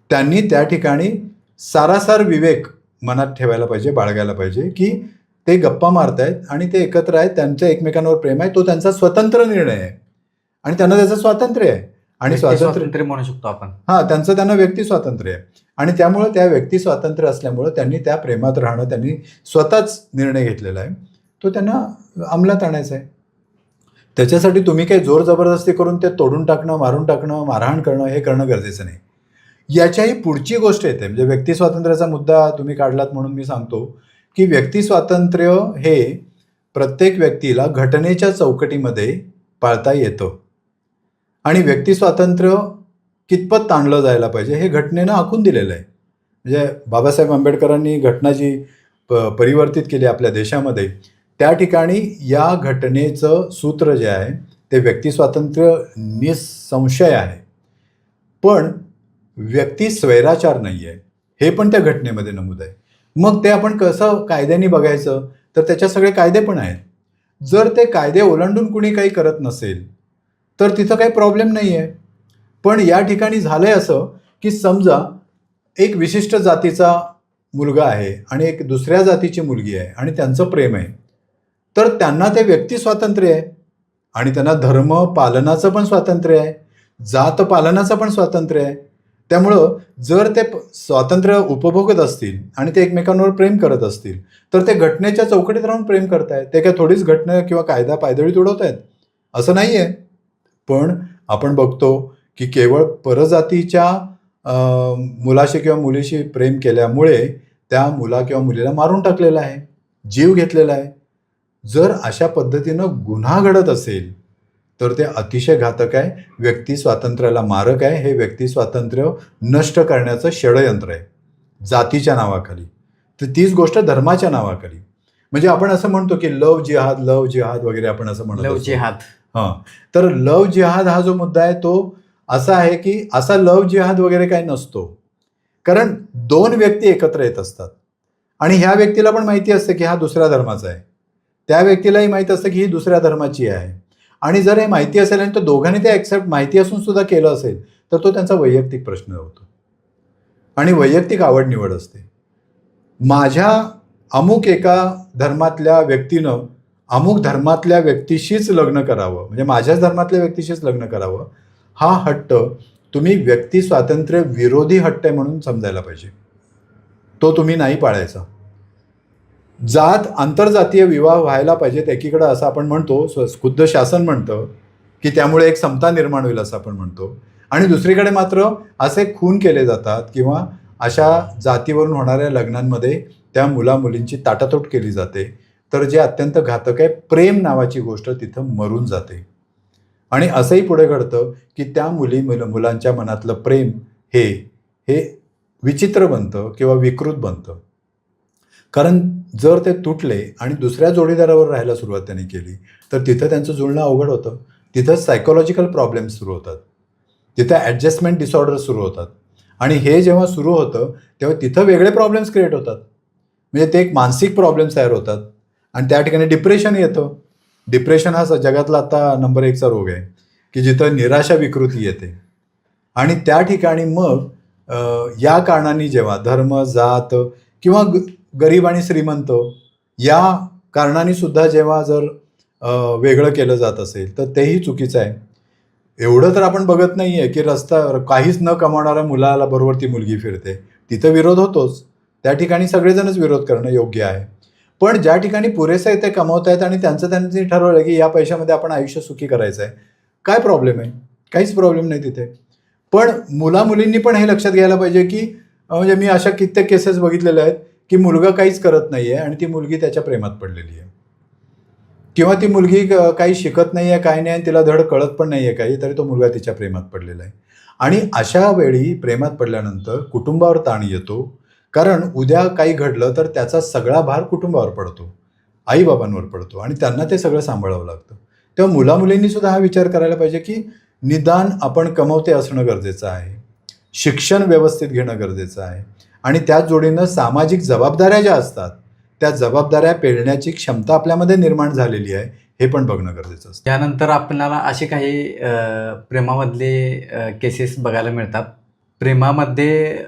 त्यांनी त्या ठिकाणी सारासार विवेक मनात ठेवायला पाहिजे, बाळगायला पाहिजे, की ते गप्पा मारतायत आणि ते एकत्र आहेत, त्यांचं एकमेकांवर प्रेम आहे, तो त्यांचा स्वतंत्र निर्णय आहे आणि त्यांना त्याचं स्वातंत्र्य आहे. आणि स्वातंत्र्य म्हणू शकतो आपण. त्यांना व्यक्ती स्वातंत्र्य आहे आणि त्यामुळं त्या व्यक्ती स्वातंत्र्य असल्यामुळं त्यांनी त्या प्रेमात राहणं, त्यांनी स्वतःच निर्णय घेतलेला आहे, तो त्यांना अंमलात आणायचा आहे. त्याच्यासाठी तुम्ही काही जोर जबरदस्ती करून ते तोडून टाकणं, मारून टाकणं, मारहाण करणं हे करणं गरजेचं नाही. याच्याही पुढची गोष्ट येते, म्हणजे व्यक्ती स्वातंत्र्याचा मुद्दा तुम्ही काढलात म्हणून मी सांगतो की व्यक्ती स्वातंत्र्य हे प्रत्येक व्यक्तीला घटनेच्या चौकटीमध्ये पाळता येतं आणि व्यक्ती स्वातंत्र्य कितपत ताणलं जायला पाहिजे हे घटनेनं आखून दिलेलं आहे. म्हणजे बाबासाहेब आंबेडकरांनी घटना जी परिवर्तित केली आपल्या देशामध्ये, त्या ठिकाणी या घटनेचं सूत्र जे आहे ते व्यक्ती स्वातंत्र्य निसंशय आहे, पण व्यक्ती स्वैराचार नाही आहे, हे पण त्या घटनेमध्ये नमूद आहे. मग ते आपण कसं कायद्याने बघायचं, तर त्याच्यात सगळे कायदे पण आहेत. जर ते कायदे ओलांडून कुणी काही करत नसेल तर तिथं काही प्रॉब्लेम नाही आहे. पण या ठिकाणी झालंय असं की समजा एक विशिष्ट जातीचा मुलगा आहे आणि एक दुसऱ्या जातीची मुलगी आहे आणि त्यांचं प्रेम आहे, तर त्यांना ते व्यक्ती स्वातंत्र्य आहे आणि त्यांना धर्म पालनाचं पण स्वातंत्र्य आहे, जात पालनाचं पण स्वातंत्र्य आहे. त्यामुळं जर ते स्वातंत्र्य उपभोगत असतील आणि ते एकमेकांवर प्रेम करत असतील, तर ते घटनेच्या चौकटीत राहून प्रेम करतायत. ते काय थोडीच घटना किंवा कायदा पायदळी तुडवत आहेत असं नाही आहे. पण आपण बघतो की केवळ परजातीच्या मुलाशी किंवा मुलीशी प्रेम केल्यामुळे त्या मुला किंवा मुलीला मारून टाकलेलं आहे, जीव घेतलेला आहे. जर अशा पद्धतीनं गुन्हा घडत असेल तर ते अतिशय घातक आहे, व्यक्ती स्वातंत्र्याला मारक आहे. हे व्यक्ती स्वातंत्र्य नष्ट करण्याचं षडयंत्र आहे जातीच्या नावाखाली. तर तीच गोष्ट धर्माच्या नावाखाली. म्हणजे आपण असं म्हणतो की लव जिहाद वगैरे आपण असं म्हणतो, लव जिहाद. तर लव जिहाद हा जो मुद्दा आहे तो असा आहे की असा लव जिहाद वगैरे काही नसतो, कारण दोन व्यक्ती एकत्र येत असतात आणि ह्या व्यक्तीला पण माहिती असते की हा दुसऱ्या धर्माचा आहे, त्या व्यक्तीलाही माहिती असतं की ही दुसऱ्या धर्माची आहे. आणि जर हे माहिती असेल आणि तो दोघांनी ते ॲक्सेप्ट माहिती असून सुद्धा केलं असेल तर तो त्यांचा वैयक्तिक प्रश्न होतो आणि वैयक्तिक आवड निवड असते. माझ्या अमुक एका धर्मातल्या व्यक्तीनं अमुक धर्मातल्या व्यक्तीशीच लग्न करावं, म्हणजे माझ्याच धर्मातल्या व्यक्तीशीच लग्न करावं, हा हट्ट तुम्ही व्यक्ती स्वातंत्र्य विरोधी हट्ट आहे म्हणून समजायला पाहिजे. तो तुम्ही नाही पाळायचा. जात आंतरजातीय विवाह व्हायला पाहिजेत एकीकडं असं आपण म्हणतो, खुद्द शासन म्हणतं की त्यामुळे एक समता निर्माण होईल असं आपण म्हणतो, आणि दुसरीकडे मात्र असे खून केले जातात किंवा अशा जातीवरून होणाऱ्या लग्नांमध्ये त्या मुला मुलींची ताटातूट केली जाते, तर जे अत्यंत घातक आहे, प्रेम नावाची गोष्ट तिथं मरून जाते. आणि असंही पुढे घडतं की त्या मुलांच्या मनातलं प्रेम हे विचित्र बनतं किंवा विकृत बनतं. कारण जर ते तुटले आणि दुसऱ्या जोडीदारावर राहायला सुरुवात त्यांनी केली तर तिथं त्यांचं जुळणं अवघड होतं. तिथं सायकोलॉजिकल प्रॉब्लेम्स सुरू होतात, तिथं ॲडजस्टमेंट डिसऑर्डर सुरू होतात आणि हे जेव्हा सुरू होतं तेव्हा तिथं वेगळे प्रॉब्लेम्स क्रिएट होतात. म्हणजे ते एक मानसिक प्रॉब्लेम्स तयार होतात आणि त्या ठिकाणी डिप्रेशन येतं. डिप्रेशन हा जगातला आता नंबर 1चा रोग आहे की जिथं निराशा विकृती येते आणि त्या ठिकाणी मग या कारणांनी जेव्हा धर्म जात किंवा गरीब आणि श्रीमंत या कारणांनी सुद्धा जेव्हा जर वेगळं केलं जात असेल तर तेही चुकीचं आहे. एवढं तर आपण बघत नाही आहे की काहीच न कमावणाऱ्या मुलाला बरोबर ती मुलगी फिरते. तिथं विरोध होतोच. त्या ठिकाणी सगळेजणच विरोध करणं योग्य आहे. पण ज्या ठिकाणी पुरेसं आहे ते कमावत आहेत आणि त्यांनी ठरवलं की या पैशामध्ये आपण आयुष्य सुखी करायचं आहे, काय प्रॉब्लेम आहे? काहीच प्रॉब्लेम नाही तिथे. पण मुलींनी पण हे लक्षात घ्यायला पाहिजे की म्हणजे मी अशा कित्येक केसेस बघितलेल्या आहेत की मुलगा काहीच करत नाही आहे आणि ती मुलगी त्याच्या प्रेमात पडलेली आहे. किंवा ती मुलगी काही शिकत नाही आहे, काही नाही आणि तिला धड कळत पण नाही आहे काही, तरी तो मुलगा तिच्या प्रेमात पडलेला आहे. आणि अशा वेळी प्रेमात पडल्यानंतर कुटुंबावर ताण येतो. कारण उद्या काही घडलं तर त्याचा सगळा भार कुटुंबावर पडतो, आईबाबांवर पडतो आणि त्यांना ते सगळं सांभाळावं लागतं. तेव्हा मुलामुलींनी सुद्धा हा विचार करायला पाहिजे की निदान आपण कमवते असणं गरजेचं आहे, शिक्षण व्यवस्थित घेणं गरजेचं आहे आणि त्याच जोडीनं सामाजिक जबाबदाऱ्या ज्या असतात त्या जबाबदाऱ्या पेलण्याची क्षमता आपल्यामध्ये निर्माण झालेली आहे हे पण बघणं गरजेचं असतं. त्यानंतर आपल्याला असे काही प्रेमामधले केसेस बघायला मिळतात. प्रेमामध्ये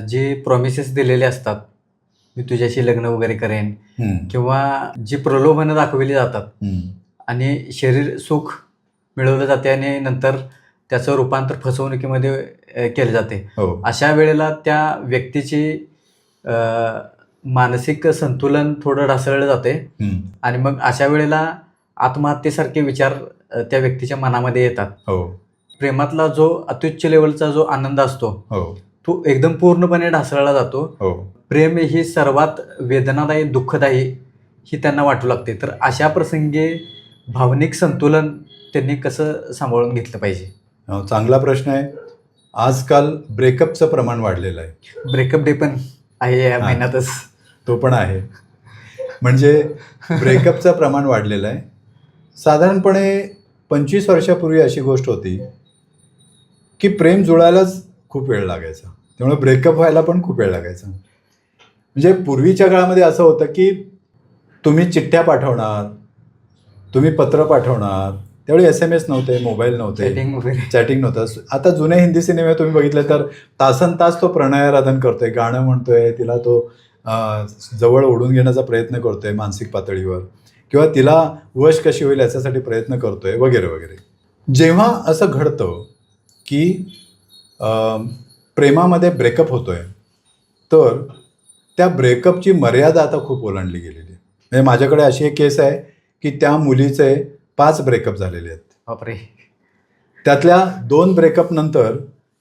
जे प्रॉमिसेस दिलेले असतात, मी तुझ्याशी लग्न वगैरे करेन, किंवा जी प्रलोभनं दाखवली जातात आणि शरीर सुख मिळवलं जाते आणि नंतर त्याचं रूपांतर फसवणुकीमध्ये केले जाते. अशा वेळेला त्या व्यक्तीची मानसिक संतुलन थोडं ढासळलं जाते आणि मग अशा वेळेला आत्महत्येसारखे विचार त्या व्यक्तीच्या मनामध्ये येतात. प्रेमातला जो अत्युच्च लेवलचा जो आनंद असतो तो एकदम पूर्णपणे ढासळला जातो. प्रेम ही सर्वात वेदनादायी, दुःखदायी ही त्यांना वाटू लागते. तर अशा प्रसंगी भावनिक संतुलन त्यांनी कसं सांभाळून घेतलं पाहिजे? चांगला प्रश्न आहे. आजकाल ब्रेकअपचं प्रमाण वाढलेलं आहे. ब्रेकअप डे पण आहे या महिन्यातच. तो पण आहे. म्हणजे ब्रेकअपचं प्रमाण वाढलेलं आहे. साधारणपणे 25 वर्षापूर्वी अशी गोष्ट होती की प्रेम जुळायलाच खूप वेळ लागायचा, त्यामुळे ब्रेकअप व्हायला पण खूप वेळ लागायचा. म्हणजे पूर्वीच्या काळामध्ये असं होतं की तुम्ही चिठ्ठ्या पाठवणार, तुम्ही पत्र पाठवणार, त्यावेळी SMS नव्हते, मोबाईल नव्हते, चॅटिंग नव्हतं. आता जुने हिंदी सिनेमे तुम्ही बघितले तर तासनतास तो प्रणयाराधन करतोय, गाणं म्हणतोय, तिला तो जवळ ओढून घेण्याचा प्रयत्न करतोय मानसिक पातळीवर, किंवा तिला वश कशी होईल याच्यासाठी प्रयत्न करतोय वगैरे वगैरे. जेव्हा असं घडतं की प्रेमामध्ये ब्रेकअप होतोय तर त्या ब्रेकअपची मर्यादा आता खूप ओलांडली गेलेली आहे. म्हणजे माझ्याकडे अशी एक केस आहे की त्या मुलीचे 5 ब्रेकअप झालेले आहेत. बापरे. त्यातल्या 2 ब्रेकअप नंतर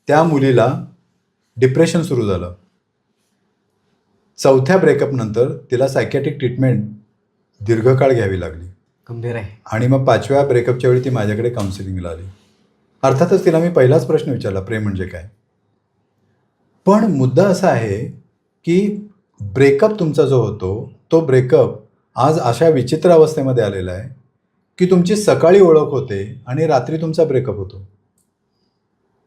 त्या मुलीला डिप्रेशन सुरू झालं. 4थ्या ब्रेकअप नंतर तिला सायकॅट्रिक ट्रीटमेंट दीर्घकाळ घ्यावी लागली. गंभीर आहे. आणि मग 5व्या ब्रेकअपच्या वेळी ती माझ्याकडे काउन्सिलिंगला आली. अर्थातच तिला मी पहिलाच प्रश्न विचारला, प्रेम म्हणजे काय? पण मुद्दा असा आहे की ब्रेकअप तुमचा जो होतो तो ब्रेकअप आज अशा विचित्र अवस्थेमध्ये आलेला आहे की तुमची सकाळी ओळख होते आणि रात्री तुमचा ब्रेकअप होतो.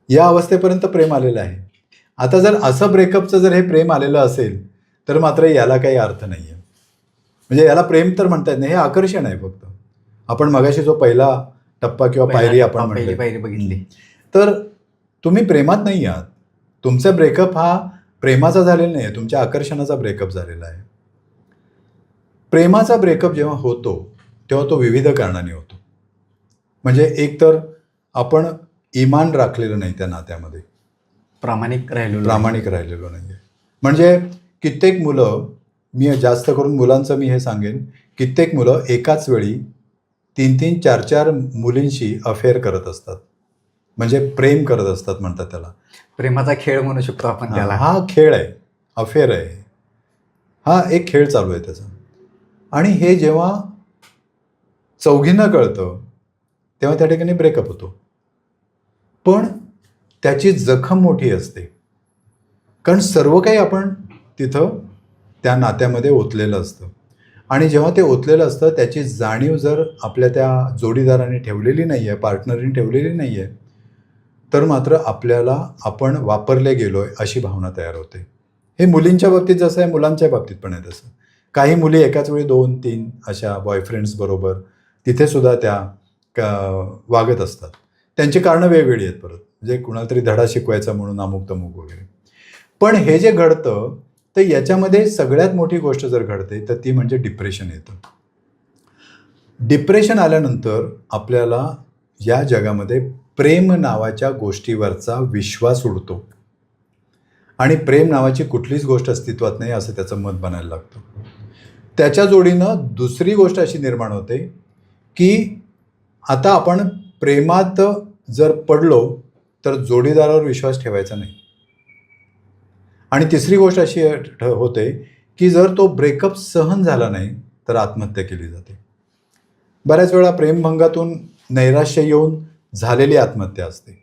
या अवस्थेपर्यंत प्रेम आलेलं आहे. आता जर असं ब्रेकअपचं जर हे प्रेम आलेलं असेल तर मात्र याला काही अर्थ नाही आहे. म्हणजे याला प्रेम तर म्हणता येत नाही, हे आकर्षण आहे फक्त. आपण मगाशी जो पहिला टप्पा किंवा पायरी आपण म्हटली पायरी बघितली, तर तुम्ही प्रेमात नाही आहात. तुमचा ब्रेकअप हा प्रेमाचा झालेला नाही आहे, तुमच्या आकर्षणाचा ब्रेकअप झालेला आहे. प्रेमाचा ब्रेकअप जेव्हा होतो तेव्हा तो विविध कारणाने होतो. म्हणजे एक तर आपण इमान राखलेलं नाही त्या नात्यामध्ये, प्रामाणिक राहिलेलो नाही आहे. म्हणजे कित्येक मुलं, मी जास्त करून मुलांचं मी हे सांगेन, कित्येक मुलं एकाच वेळी 3-3, 4-4 मुलींशी अफेअर करत असतात. म्हणजे प्रेम करत असतात म्हणतात त्याला. प्रेमाचा खेळ म्हणू शकतो आपण त्याला. हा खेळ आहे, अफेअर आहे, हा एक खेळ चालू आहे त्याचा. आणि हे जेव्हा चौघींना कळतं तेव्हा त्या ठिकाणी ब्रेकअप होतो. पण त्याची जखम मोठी असते, कारण सर्व काही आपण तिथं त्या नात्यामध्ये ओतलेलं असतं. आणि जेव्हा ते ओतलेलं असतं त्याची जाणीव जर आपल्या त्या जोडीदाराने ठेवलेली नाही आहे, पार्टनरने ठेवलेली नाही आहे, तर मात्र आपल्याला आपण वापरले गेलो आहे अशी भावना तयार होते. हे मुलींच्या बाबतीत जसं आहे, मुलांच्या बाबतीत पण आहे तसं. काही मुली एकाच वेळी 2-3 अशा बॉयफ्रेंड्सबरोबर तिथेसुद्धा त्या वागत असतात. त्यांची कारणं वेगवेगळी आहेत परत, म्हणजे कुणाला तरी धडा शिकवायचा म्हणून अमुक तमुक वगैरे. पण हे जे घडतं तर याच्यामध्ये सगळ्यात मोठी गोष्ट जर घडते तर ती म्हणजे डिप्रेशन येतं. डिप्रेशन आल्यानंतर आपल्याला या जगामध्ये प्रेम नावाच्या गोष्टीवरचा विश्वास उडतो आणि प्रेम नावाची कुठलीच गोष्ट अस्तित्वात नाही असं त्याचं मत बनायला लागतं. त्याच्या जोडीनं दुसरी गोष्ट अशी निर्माण होते की आता आपण प्रेमात जर पडलो तर जोडीदारावर विश्वास ठेवायचा नाही. आणि तिसरी गोष्ट अशी होते की जर तो ब्रेकअप सहन झाला नाही तर आत्महत्या केली जाते. बऱ्याच वेळा प्रेमभंगातून नैराश्य येऊन झालेली आत्महत्या असते.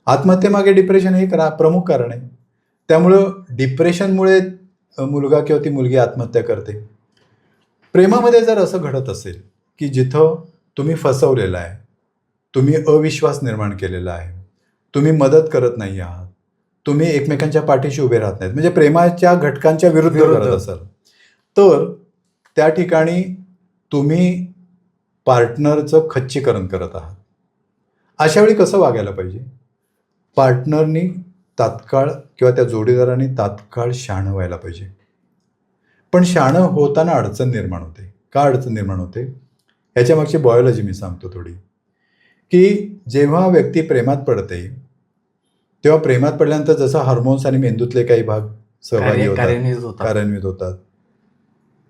आत्महत्येमागे डिप्रेशन हे एक प्रमुख कारण आहे. त्यामुळं डिप्रेशनमुळे मुलगा किंवा ती मुलगी आत्महत्या करते. प्रेमामध्ये जर असं घडत असेल की जिथं तुम्ही फसवलेला आहे, तुम्ही अविश्वास निर्माण केलेला आहे, तुम्ही मदत करत नाही आहात, तुम्ही एकमेकांच्या पाठीशी उभे राहत नाहीत, म्हणजे प्रेमाच्या घटकांच्या विरुद्ध करत असाल, तर त्या ठिकाणी तुम्ही पार्टनरचं खच्चीकरण करत आहात. अशावेळी कसं वागायला पाहिजे? पार्टनरनी तात्काळ किंवा त्या जोडीदाराने तात्काळ शहाणं व्हायला पाहिजे. पण शहाणं होताना अडचण निर्माण होते. का अडचण निर्माण होते याच्या मागची बायोलॉजी मी सांगतो थोडी. की जेव्हा व्यक्ती प्रेमात पडते तेव्हा प्रेमात पडल्यानंतर जसं हार्मोन्स आणि मेंदूतले काही भाग सहभागी होतात, कार्यान्वित होतात,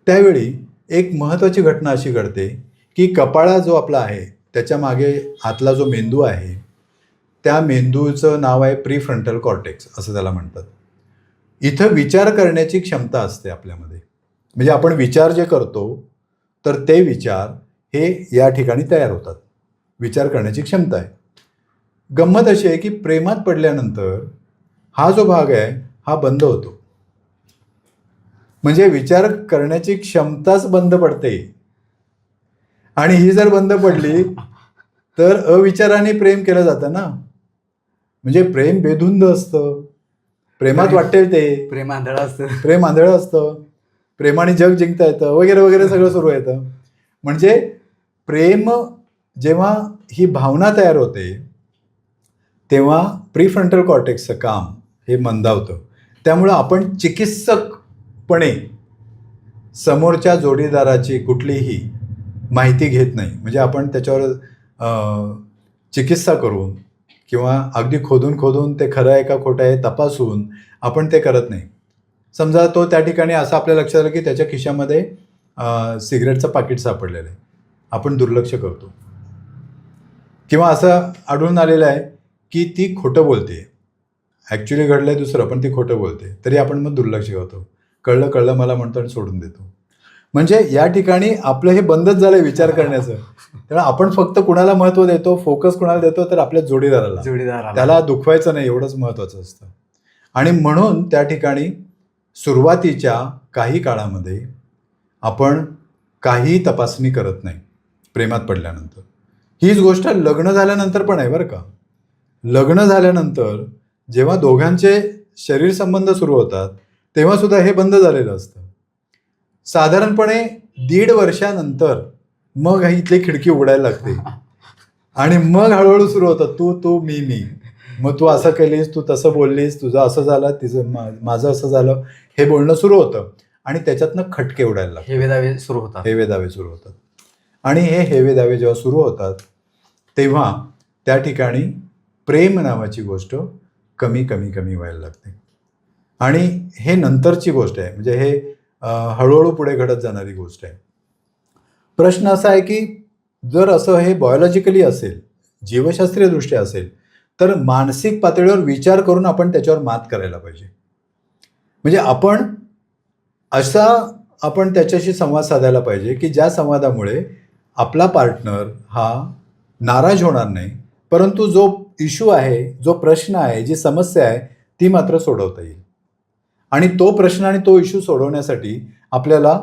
त्यावेळी एक महत्त्वाची घटना अशी घडते की कपाळा जो आपला आहे त्याच्या मागे आतला जो मेंदू आहे त्या मेंदूचं नाव आहे प्रीफ्रंटल कॉर्टेक्स असं त्याला म्हणतात. इथं विचार करण्याची क्षमता असते आपल्यामध्ये. म्हणजे आपण विचार जे करतो तर ते विचार हे या ठिकाणी तयार होतात. विचार करण्याची क्षमता आहे. गंमत अशी आहे की प्रेमात पडल्यानंतर हा जो भाग आहे हा बंद होतो. म्हणजे विचार करण्याची क्षमताच बंद पडते. आणि ही जर बंद पडली तर अविचाराने प्रेम केलं जातं ना. म्हणजे प्रेम बेधुंद असतं. प्रेमात वाटेल ते प्रेम आंधळं असतं. प्रेम आंधळं असतं. प्रेमाने जग जिंकता येतं वगैरे वगैरे सगळं सुरू येतं. म्हणजे प्रेम जेव्हा ही भावना तयार होते तेव्हा प्रीफ्रंटल कॉर्टेक्सचं काम हे मंदावतं. त्यामुळं आपण चिकित्सकपणे समोरच्या जोडीदाराची कुठलीही माहिती घेत नाही. म्हणजे आपण त्याच्यावर चिकित्सा करून किंवा अगदी खोदून ते खरं आहे का खोटं आहे तपासून आपण ते करत नाही. समजा तो त्या ठिकाणी असं आपल्या लक्षात आलं की त्याच्या खिशामध्ये सिगरेटचं पाकिट सापडलेलं आहे, आपण दुर्लक्ष करतो. किंवा असं आढळून आलेलं आहे की ती खोटं बोलते, ॲक्च्युली घडलं आहे दुसरं पण ती खोटं बोलते, तरी आपण मग दुर्लक्ष करतो. कळलं मला म्हणतो आणि सोडून देतो. म्हणजे या ठिकाणी आपलं हे बंदच झालं विचार करण्याचं. त्यामुळे आपण फक्त कुणाला महत्त्व देतो, फोकस कुणाला देतो तर आपल्या जोडीदाराला. त्याला दुखवायचं नाही एवढंच महत्त्वाचं असतं. आणि म्हणून त्या ठिकाणी सुरुवातीच्या काही काळामध्ये आपण काही तपासणी करत नाही प्रेमात पडल्यानंतर. हीच गोष्ट लग्न झाल्यानंतर पण आहे बरं का. लग्न झाल्यानंतर जेव्हा दोघांचे शरीर संबंध सुरू होतात तेव्हा सुद्धा हे बंद झालेलं असतं. साधारणपणे 1.5 वर्षानंतर मग इथली खिडकी उघडायला लागते आणि मग हळूहळू सुरू होतं तू मी. मग तू असं केलीस, तू तसं बोललीस, तुझं असं झालं, तिचं माझं असं झालं, हे बोलणं सुरू होतं. आणि त्याच्यातनं खटके उडायला लागतात. हेवेदावे सुरू होतात. आणि हे हेवेदावे जेव्हा सुरू होतात तेव्हा त्या ठिकाणी प्रेम नावाची गोष्ट कमी व्हायला लागते. आणि हे नंतरची गोष्ट आहे. म्हणजे हे हळूहळू पुढे घडत जाणारी गोष्ट आहे. प्रश्न असा आहे की जर असं हे बायोलॉजिकली असेल, जीवशास्त्रीयदृष्ट्या असेल, तर मानसिक पातळीवर विचार करून आपण त्याच्यावर मात करायला पाहिजे. म्हणजे आपण त्याच्याशी संवाद साधायला पाहिजे की ज्या संवादामुळे आपला पार्टनर हा नाराज होणार नाही, परंतु जो इश्यू आहे, जो प्रश्न आहे, जी समस्या आहे ती मात्र सोडवता येईल. आणि तो प्रश्न आणि तो इश्यू सोडवण्यासाठी आपल्याला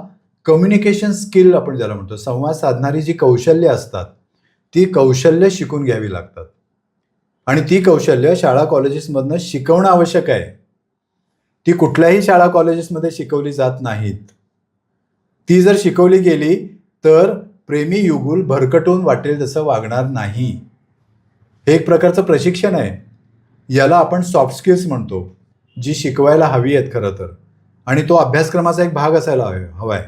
कम्युनिकेशन स्किल आपण ज्याला म्हणतो, संवाद साधणारी जी कौशल्य असतात ती कौशल्य शिकून घ्यावी लागतात. आणि ती कौशल्य शाळा कॉलेजेसमधनं शिकवणं आवश्यक आहे. ती कुठल्याही शाळा कॉलेजेसमध्ये शिकवली जात नाहीत. ती जर शिकवली गेली तर प्रेमी युगुल भरकटून वाटेल तसं वागणार नाही. हे एक प्रकारचं प्रशिक्षण आहे. याला आपण सॉफ्ट स्किल्स म्हणतो, जी शिकवायला हवी आहेत खरं तर. आणि तो अभ्यासक्रमाचा एक भाग असायला हवा आहे.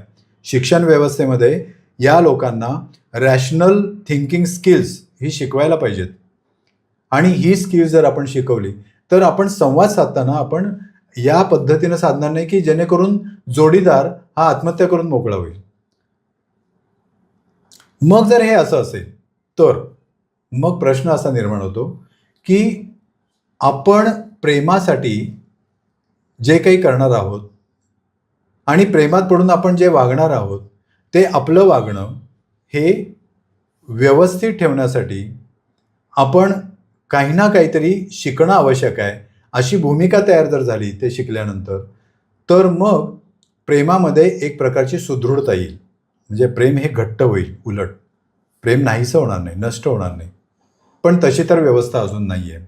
शिक्षण व्यवस्थेमध्ये या लोकांना रॅशनल थिंकिंग स्किल्स ही शिकवायला पाहिजेत. आणि ही स्किल जर आपण शिकवली तर आपण संवाद साधताना आपण या पद्धतीनं साधणार नाही की जेणेकरून जोडीदार हा आत्महत्या करून मोकळा होईल. मग जर हे असं असेल तर मग प्रश्न असा निर्माण होतो की आपण प्रेमासाठी जे काही करणार आहोत आणि प्रेमात पडून आपण जे वागणार आहोत ते आपलं वागणं हे व्यवस्थित ठेवण्यासाठी आपण काही ना काहीतरी शिकणं आवश्यक आहे अशी भूमिका तयार जर झाली ते शिकल्यानंतर, तर मग प्रेमामध्ये एक प्रकारची सुदृढता येईल. म्हणजे प्रेम हे घट्ट होईल. उलट प्रेम नाहीसं होणार नाही, नष्ट होणार नाही. पण तशी तर व्यवस्था अजून नाही आहे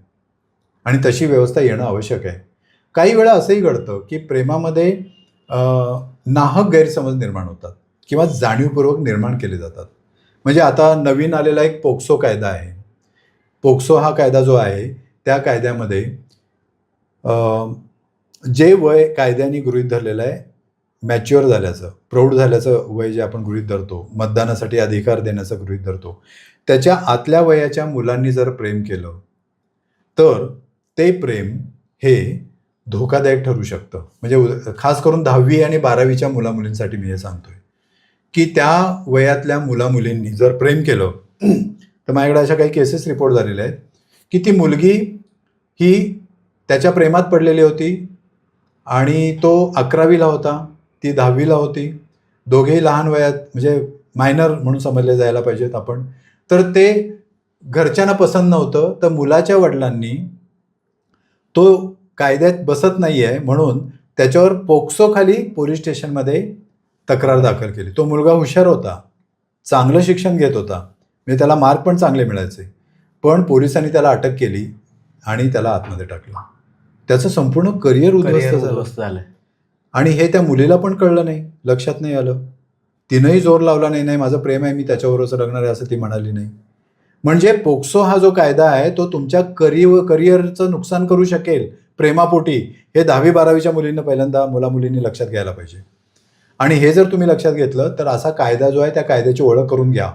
आणि तशी व्यवस्था येणं आवश्यक आहे. काही वेळा असंही घडतं की प्रेमामध्ये नाहक गैरसमज निर्माण होतात किंवा जाणीवपूर्वक निर्माण केले जातात. म्हणजे आता नवीन आलेला एक पोक्सो कायदा आहे. पोक्सो हा कायदा जो आहे त्या कायद्यामध्ये जे वय कायद्याने गृहीत धरलेलं आहे मॅच्युअर झाल्याचं, प्रौढ झाल्याचं वय जे आपण गृहीत धरतो, मतदानासाठी अधिकार देण्याचं गृहीत धरतो, त्याच्या आतल्या वयाच्या मुलांनी जर प्रेम केलं तर ते प्रेम हे धोकादायक ठरू शकतं. म्हणजे खास करून 10वी आणि 12वीच्या मुलामुलींसाठी मी हे सांगतोय की त्या वयातल्या मुलामुलींनी जर प्रेम केलं तर माझ्याकडे अशा काही केसेस रिपोर्ट झालेल्या आहेत की ती मुलगी ही त्याच्या प्रेमात पडलेली होती आणि तो 11वीला होता, ती 10वीला होती, दोघेही लहान वयात म्हणजे मायनर म्हणून समजले जायला पाहिजेत आपण. तर ते घरच्यांना पसंत नव्हतं, तर मुलाच्या वडिलांनी तो कायद्यात बसत नाही आहे म्हणून त्याच्यावर पोक्सो खाली पोलीस स्टेशनमध्ये तक्रार दाखल केली. तो मुलगा हुशार होता, चांगलं शिक्षण घेत होता, म्हणजे त्याला मार्क पण चांगले मिळायचे, पण पोलिसांनी त्याला अटक केली आणि त्याला आतमध्ये टाकलं. त्याचं संपूर्ण करिअर उद्ध्वस्त झालं. आणि हे त्या मुलीला पण कळलं नाही, लक्षात नाही आलं. तिनंही जोर लावला नाही, नाही माझं प्रेम आहे, मी त्याच्यावरच लग्णार आहे असं ती म्हणाली नाही. म्हणजे पोक्सो हा जो कायदा आहे तो तुमच्या करिअरचं नुकसान करू शकेल प्रेमापोटी. हे 10वी-12वीच्या मुलींना पहिल्यांदा मुलामुलींनी लक्षात घ्यायला पाहिजे. आणि हे जर तुम्ही लक्षात घेतलं तर असा कायदा जो आहे त्या कायद्याची ओळख करून घ्या.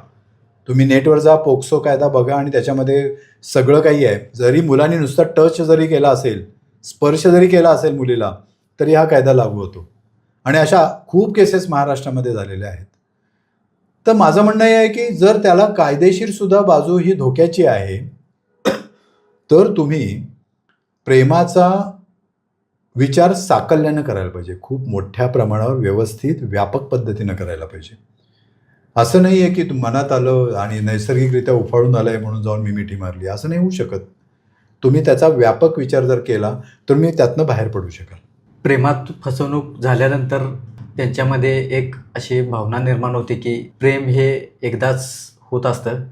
तुम्ही नेटवर जा, पोक्सो कायदा बघा आणि त्याच्यामध्ये सगळं काही आहे. जरी मुलांनी नुसता टच जरी केला असेल, स्पर्श जरी केला असेल मुलीला, तरी हा कायदा लागू होतो. आणि अशा खूप केसेस महाराष्ट्रामध्ये झालेल्या आहेत. तर माझं म्हणणं हे आहे की जर त्याला कायदेशीर सुद्धा बाजू ही धोक्याची आहे तर तुम्ही प्रेमाचा विचार साकल्यानं करायला पाहिजे. खूप मोठ्या प्रमाणावर व्यवस्थित व्यापक पद्धतीनं करायला पाहिजे. असं नाही आहे की मनात आलं आणि नैसर्गिकरित्या उफाळून आलं आहे म्हणून जाऊन मी मिठी मारली, असं नाही होऊ शकत. तुम्ही त्याचा व्यापक विचार जर केला तर मी त्यातनं बाहेर पडू शकाल. प्रेमात फसवणूक झाल्यानंतर त्यांच्यामध्ये एक अशी भावना निर्माण होते की प्रेम हे एकदाच होत असतं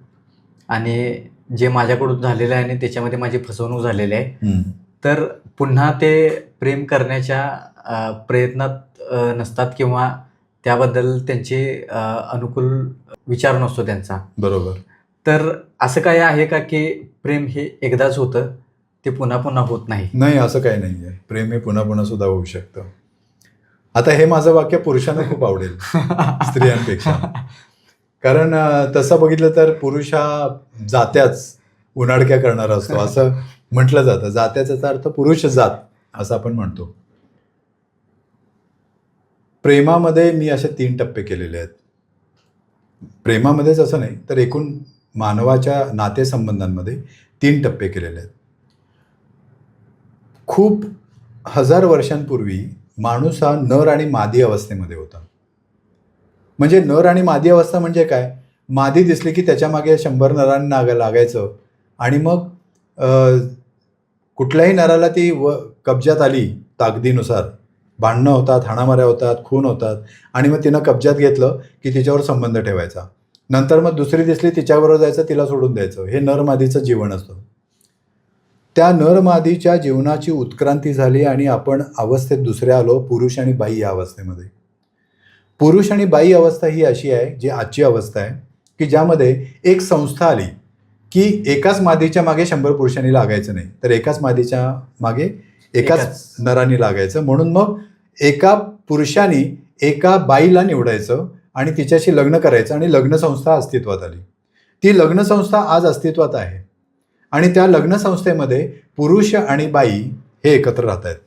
आणि जे माझ्याकडून झालेलं आहे आणि त्याच्यामध्ये माझी फसवणूक झालेली आहे, तर पुन्हा ते प्रेम करण्याच्या प्रयत्नात नसतात किंवा त्याबद्दल त्यांचे अनुकूल विचार नसतो त्यांचा. बरोबर. तर असं काय आहे का की प्रेम हे एकदाच होतं, ते पुन्हा पुन्हा होत नाही? नाही, असं काही नाही आहे. प्रेम हे पुन्हा पुन्हा सुद्धा होऊ शकतं. आता हे माझं वाक्य पुरुषांना खूप आवडेल स्त्रियांपेक्षा. कारण तसं बघितलं तर पुरुष हा जात्याच उनाडक्या करणारा असतो असं म्हटलं जातं. जात्याचा अर्थ पुरुष जात असं आपण म्हणतो. प्रेमामध्ये मी असे 3 टप्पे केलेले आहेत. प्रेमामध्येच असं नाही तर एकूण मानवाच्या नातेसंबंधांमध्ये 3 टप्पे केलेले आहेत. खूप 1000 वर्षांपूर्वी माणूस हा नर आणि मादी अवस्थेमध्ये होता. म्हणजे नर आणि मादी अवस्था म्हणजे काय? मादी दिसली की त्याच्या मागे 100 नरांना लागायचं आणि मग कुठल्याही नराला ती कब्जात आली ताकदीनुसार, भांडणं होतात, हाणामाऱ्या होतात, खून होतात आणि मग तिनं कब्जात घेतलं की तिच्यावर संबंध ठेवायचा. नंतर मग दुसरी दिसली तिच्याबरोबर जायचं, तिला सोडून द्यायचं. हे नर-मादीचं जीवन असतं. त्या नर-मादीच्या जीवनाची उत्क्रांती झाली आणि आपण अवस्थेत दुसऱ्या आलो, पुरुष आणि बाई या अवस्थेमध्ये. पुरुष आणि बाई अवस्था ही अशी आहे, जी आजची अवस्था आहे, की ज्यामध्ये एक संस्था आली की एकाच मादीच्या मागे 100 पुरुषांनी लागायचं नाही, तर एकाच मादीच्या मागे एकाच नरांनी लागायचं. म्हणून मग एका पुरुषाने एका बाईला निवडायचं आणि तिच्याशी लग्न करायचं आणि लग्नसंस्था अस्तित्वात आली. ती लग्नसंस्था आज अस्तित्वात आहे आणि त्या लग्न संस्थेमध्ये पुरुष आणि बाई हे एकत्र राहत आहेत.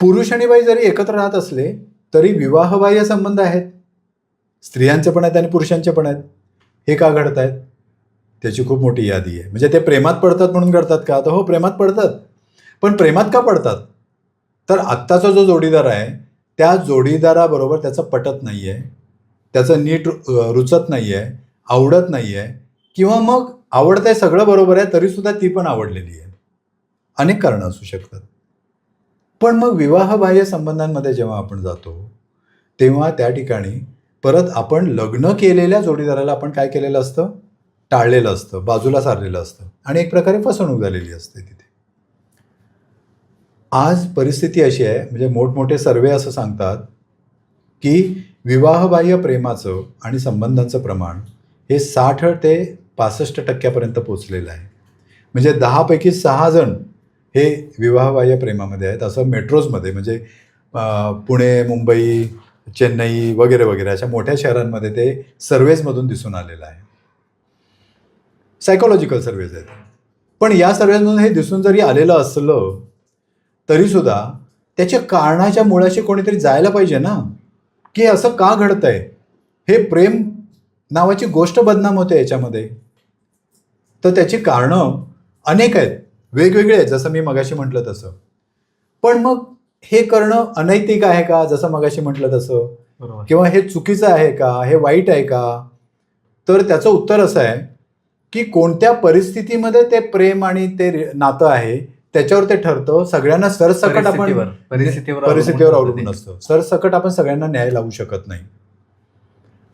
पुरुष आणि बाई जरी एकत्र राहत असले तरी विवाहबाह्य संबंध आहेत. स्त्रियांचे पण आहेत आणि पुरुषांचे पण आहेत. हे का घडत आहेत? त्याची खूप मोठी यादी आहे. म्हणजे ते प्रेमात पडतात म्हणून घडतात का? तर हो, प्रेमात पडतात. पण प्रेमात का पडतात? तर आत्ताचा जो जोडीदार आहे त्या जोडीदाराबरोबर त्याचं पटत नाही आहे, त्याचं नीट रुचत नाही आहे, आवडत नाही आहे, किंवा मग आवडतंय, सगळं बरोबर आहे, तरीसुद्धा ती पण आवडलेली आहे. अनेक कारणं असू शकतात. पण मग विवाहबाह्य संबंधांमध्ये जेव्हा आपण जातो तेव्हा त्या ठिकाणी परत आपण लग्न केलेल्या जोडीदाराला आपण काय केलेलं असतं? टाळलेलं असतं, बाजूला सारलेलं असतं आणि एक प्रकारे फसवणूक झालेली असते तिथे. आज परिस्थिती अशी आहे, म्हणजे मोठमोठे सर्वे असं सांगतात की विवाहबाह्य प्रेमाचं आणि संबंधांचं प्रमाण हे 60 ते 65% पोचलेलं आहे. म्हणजे 10 पैकी 6 जण हे विवाहबाह्य प्रेमामध्ये आहेत, असं मेट्रोजमध्ये, म्हणजे पुणे, मुंबई, चेन्नई वगैरे वगैरे अशा मोठ्या शहरांमध्ये ते सर्वेजमधून दिसून आलेलं आहे. सायकोलॉजिकल सर्वेज आहेत. पण या सर्वेजमधून हे दिसून जरी आलेलं असलं तरीसुद्धा त्याच्या कारणाच्या मुळाशी कोणीतरी जायला पाहिजे ना, की असं का घडतंय? हे प्रेम नावाची गोष्ट बदनाम होते याच्यामध्ये. तर त्याची कारणं अनेक आहेत, वेगवेगळे आहेत, जसं मी मगाशी म्हटलं तसं. पण मग हे करणं अनैतिक आहे का, जसं मगाशी म्हटलं तसं, किंवा हे चुकीचं आहे का, हे वाईट आहे का? तर त्याचं उत्तर असं आहे की कोणत्या परिस्थितीमध्ये ते प्रेम आणि ते नातं आहे त्याच्यावर ते ठरतं. सगळ्यांना सरसकट आपण परिस्थितीवर अवलंबून असतं. सरसकट आपण सगळ्यांना न्याय लावू शकत नाही.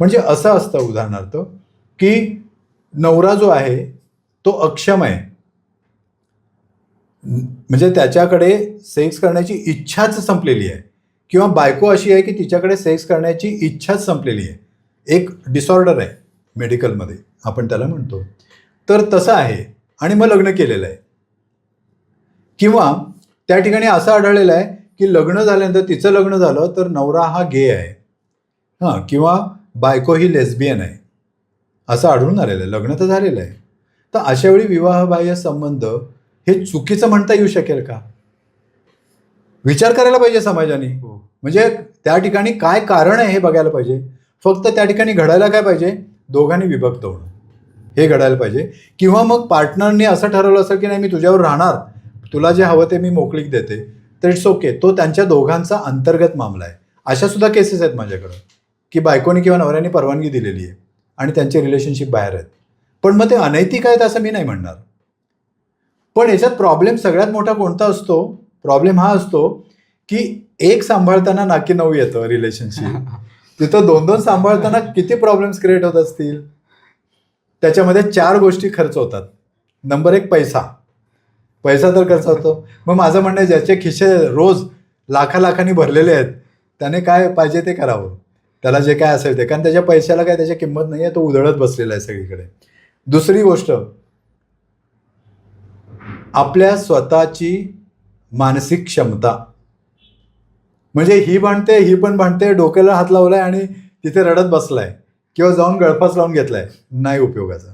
म्हणजे असं असतं उदाहरणार्थ की नवरा जो आहे तो अक्षम आहे, म्हणजे त्याच्याकडे सेक्स करण्याची इच्छाच संपलेली आहे, किंवा बायको अशी आहे की तिच्याकडे सेक्स करण्याची इच्छाच संपलेली आहे. एक डिसऑर्डर आहे मेडिकलमध्ये, आपण त्याला म्हणतो. तर तसं आहे आणि मग लग्न केलेलं आहे. किंवा त्या ठिकाणी असं आढळलेलं आहे की लग्न झाल्यानंतर, तिचं लग्न झालं तर नवरा हा गे आहे, हां, किंवा बायको ही लेस्बियन आहे, असं आढळून आलेलं आहे. लग्न तर झालेलं आहे. तर अशा वेळी विवाहबाह्य संबंध हे चुकीचं म्हणता येऊ शकेल का? विचार करायला पाहिजे समाजाने. म्हणजे त्या ठिकाणी काय कारण आहे हे बघायला पाहिजे. फक्त त्या ठिकाणी घडायला काय पाहिजे? दोघांनी विभक्त होणं हे घडायला पाहिजे. किंवा मग पार्टनरने असं ठरवलं असेल की नाही, मी तुझ्यावर राहणार, तुला जे हवं ते मी मोकळीक देते, तर इट्स ओके. तो त्यांच्या दोघांचा अंतर्गत मामला आहे. अशा सुद्धा केसेस आहेत माझ्याकडं की बायकोनी किंवा नवऱ्याने परवानगी दिलेली आहे आणि त्यांचे रिलेशनशिप बाहेर आहेत. पण मग ते अनैतिक आहेत असं मी नाही म्हणणार. पण याच्यात प्रॉब्लेम सगळ्यात मोठा कोणता असतो? प्रॉब्लेम हा असतो की एक सांभाळताना नाकी 9 येतं रिलेशनशिप. तिथं 2-2 सांभाळताना किती प्रॉब्लेम्स क्रिएट होत असतील. त्याच्यामध्ये 4 गोष्टी खर्च होतात. नंबर 1, पैसा तर खर्च होतो. मग माझं म्हणणं आहे, ज्याचे खिसे रोज लाखांनी भरलेले आहेत त्याने काय पाहिजे ते करावं, त्याला जे काय असेल ते, कारण त्याच्या पैशाला काय त्याची किंमत नाही आहे, तो उधळत बसलेला आहे सगळीकडे. दुसरी गोष्ट, आपल्या स्वतःची मानसिक क्षमता. म्हणजे ही भांडते, ही पण भांडते, डोक्याला हात लावलाय आणि तिथे रडत बसलाय, किंवा जाऊन गळफास लावून घेतलाय, नाही उपयोगाचा.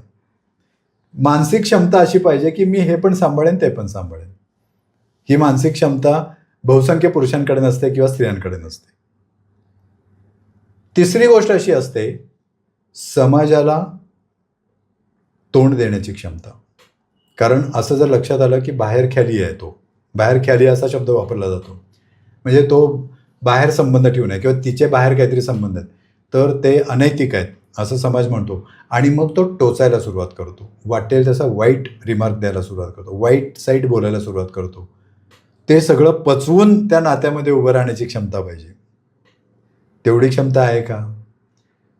मानसिक क्षमता अशी पाहिजे की मी हे पण सांभाळेन, ते पण सांभाळेन. ही मानसिक क्षमता बहुसंख्य पुरुषांकडे नसते किंवा स्त्रियांकडे नसते. तिसरी गोष्ट अशी असते, समाजाला तोंड देण्याची क्षमता. कारण असं जर लक्षात आलं की बाहेर ख्याली आहे, तो बाहेर ख्याली असा शब्द वापरला जातो, म्हणजे तो बाहेर संबंध ठेवून आहे किंवा तिचे बाहेर काहीतरी संबंध आहेत, तर ते अनैतिक आहेत असं समाज म्हणतो. आणि मग तो टोचायला सुरुवात करतो, वाटेल तसा वाईट रिमार्क द्यायला सुरुवात करतो, वाईट साईड बोलायला सुरुवात करतो. ते सगळं पचवून त्या नात्यामध्ये उभं राहण्याची क्षमता पाहिजे. तेवढी क्षमता आहे का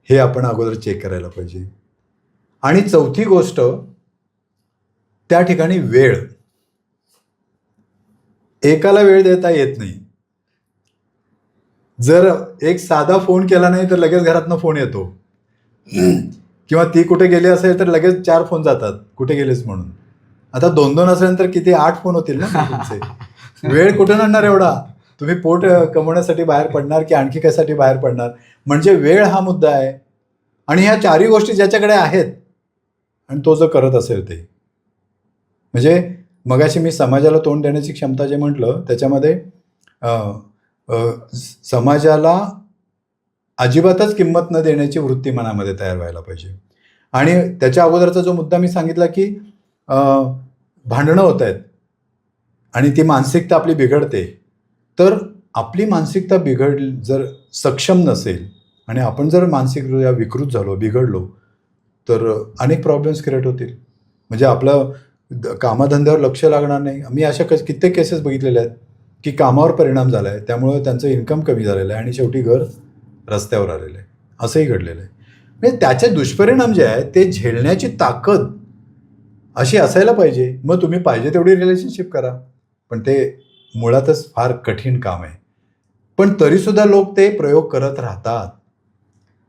हे आपण अगोदर चेक करायला पाहिजे. आणि चौथी गोष्ट, त्या ठिकाणी वेळ. एकाला वेळ देता येत नाही. जर एक साधा फोन केला नाही तर लगेच घरातनं फोन येतो, किंवा ती कुठे गेली असेल तर लगेच 4 फोन जातात, कुठे गेलीस म्हणून. आता 2-2 असेल किती 8 फोन होतील ना तुमचे. वेळ कुठून आणणार एवढा? तुम्ही पोट कमवण्यासाठी बाहेर पडणार की आणखी कशासाठी बाहेर पडणार? म्हणजे वेळ हा मुद्दा आहे. आणि ह्या 4ही गोष्टी ज्याच्याकडे आहेत, आणि तो जर करत असेल ते, म्हणजे मगाशी मी समाजाला तोंड देण्याची क्षमता जे म्हटलं त्याच्यामध्ये अ, अ, समाजाला अजिबातच किंमत न देण्याची वृत्ती मनामध्ये तयार व्हायला पाहिजे. आणि त्याच्या अगोदरचा जो मुद्दा मी सांगितला की अ, भांडणं होत आहेत आणि ती मानसिकता आपली बिघडते, तर आपली मानसिकता जर सक्षम नसेल आणि आपण जर मानसिकरित्या विकृत झालो, बिघडलो, तर अनेक प्रॉब्लेम्स क्रिएट होतील. म्हणजे आपलं कामधंद्यावर लक्ष लागणार नाही. मी अशा कित्येक केसेस बघितलेल्या आहेत की कामावर परिणाम झाला आहे, त्यामुळं त्यांचं इन्कम कमी झालेलं आहे आणि शेवटी घर रस्त्यावर आलेलं आहे. असंही घडलेलं आहे. म्हणजे त्याचे दुष्परिणाम जे आहेत ते झेलण्याची ताकद अशी असायला पाहिजे. मग तुम्ही पाहिजे तेवढी रिलेशनशिप करा, पण ते मुळातच फार कठीण काम आहे. पण तरीसुद्धा लोक ते प्रयोग करत राहतात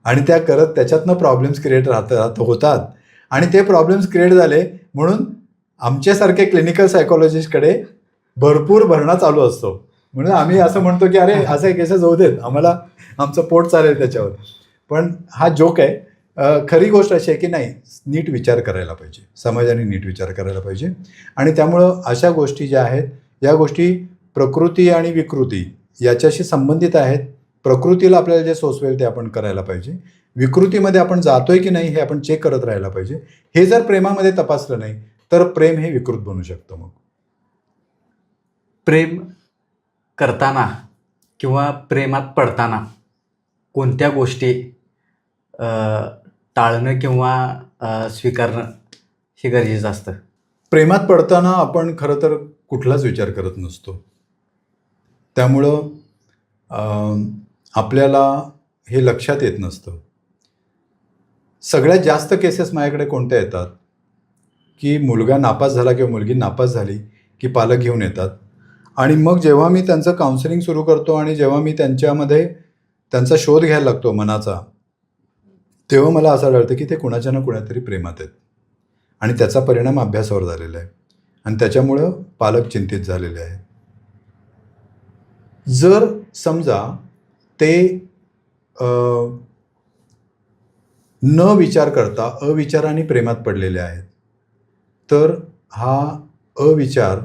आणि त्याच्यातनं प्रॉब्लेम्स क्रिएट होतात आणि ते प्रॉब्लेम्स क्रिएट झाले म्हणून आमच्यासारखे क्लिनिकल सायकोलॉजिस्टकडे भरपूर भरणा चालू असतो. म्हणून आम्ही असं म्हणतो की अरे असे केसेस होऊ देत, आम्हाला आमचं पोट चालेल त्याच्यावर. पण हा जोक आहे. खरी गोष्ट अशी आहे की नाही, नीट विचार करायला पाहिजे, समाजाने नीट विचार करायला पाहिजे. आणि त्यामुळं अशा गोष्टी ज्या आहेत, या गोष्टी प्रकृती आणि विकृती याच्याशी संबंधित आहेत. प्रकृतीला आपल्याला जे सोसवेल ते आपण करायला पाहिजे. विकृतीमध्ये आपण जातोय की नाही हे आपण चेक करत राहायला पाहिजे. हे जर प्रेमामध्ये तपासलं नाही तर प्रेम हे विकृत बनू शकतं. मग प्रेम करताना किंवा प्रेमात पडताना कोणत्या गोष्टी टाळणं किंवा स्वीकारणं हे गरजेचं असतं? प्रेमात पडताना आपण खरं तर कुठलाच विचार करत नसतो. त्यामुळं आपल्याला हे लक्षात येत नसतं. सगळ्यात जास्त केसेस माझ्याकडे कोणत्या येतात की मुलगा नापास झाला किंवा मुलगी नापास झाली की पालक घेऊन येतात आणि मग जेव्हा मी त्यांचं काउन्सिलिंग सुरू करतो आणि जेव्हा मी त्यांच्यामध्ये त्यांचा शोध घ्यायला लागतो मनाचा, तेव्हा मला असं आढळतं की ते कुणाच्या ना कुणातरी प्रेमात आहेत आणि त्याचा परिणाम अभ्यासावर झालेला आहे आणि त्याच्यामुळं पालक चिंतित झालेले आहेत. जर समजा ते न विचार करता अविचाराने प्रेमात पडलेले आहेत, तर हा अविचार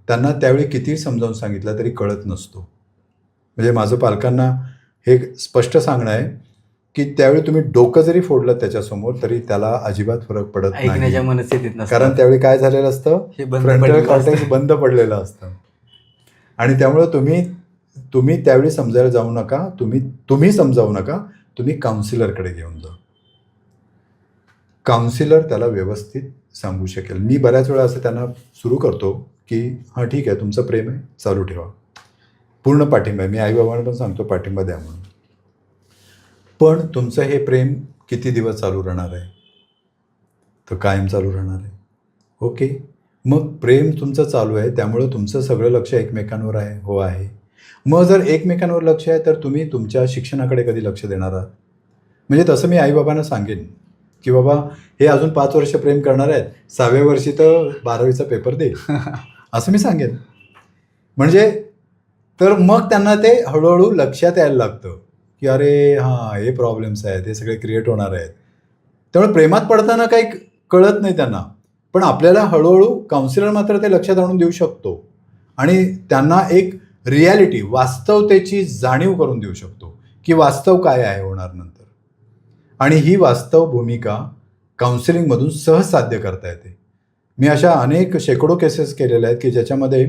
त्यांना त्यावेळी कितीही समजावून सांगितलं तरी कळत नसतो. म्हणजे माझं पालकांना हे स्पष्ट सांगणं आहे की त्यावेळी तुम्ही डोकं जरी फोडलं त्याच्यासमोर तरी त्याला अजिबात फरक पडत ऐकण्याच्या नाही. मनस्थितीत नसतं. कारण त्यावेळी काय झालेलं असतं, हे बंद फ्रंटल पडलेलं कॉर्टेक्स असतं. बंद पडलेलं असतं आणि त्यामुळं तुम्ही त्यावेळी समजायला जाऊ नका. तुम्ही समजावू नका, तुम्ही काउन्सिलरकडे घेऊन जा. काउन्सिलर त्याला व्यवस्थित सांगू शकेल. मी बऱ्याच वेळा असं त्यांना सुरू करतो की हां ठीक आहे, तुमचं प्रेम आहे, चालू ठेवा, पूर्ण पाठिंबा आहे. मी आईबाबांना पण सांगतो पाठिंबा द्या म्हणून. पण तुमचं हे प्रेम किती दिवस चालू राहणार आहे? तर कायम चालू राहणार आहे. ओके, मग प्रेम तुमचं चालू आहे, त्यामुळं तुमचं सगळं लक्ष एकमेकांवर आहे. हो आहे. मग जर एकमेकांवर लक्ष आहे तर तुम्ही तुमच्या शिक्षणाकडे कधी लक्ष देणार आहात? म्हणजे तसं मी आईबाबांना सांगेन की बाबा हे अजून 5 वर्ष प्रेम करणार आहेत, 6व्या वर्षी तर 12वीचा पेपर दे, असं मी सांगेन. म्हणजे तर मग त्यांना ते हळूहळू लक्षात यायला लागतं की अरे हां, हे प्रॉब्लेम्स आहेत, हे सगळे क्रिएट होणार आहेत. त्यामुळे प्रेमात पडताना काही कळत नाही त्यांना, पण आपल्याला हळूहळू काउन्सिलर मात्र ते लक्षात आणून देऊ शकतो आणि त्यांना एक रिॲलिटी, वास्तवतेची जाणीव करून देऊ शकतो की वास्तव काय आहे होणार नंतर. आणि ही वास्तव भूमिका काउन्सिलिंगमधून सहज साध्य करता येते. मी अशा अनेक शेकडो केसेस केलेल्या आहेत की ज्याच्यामध्ये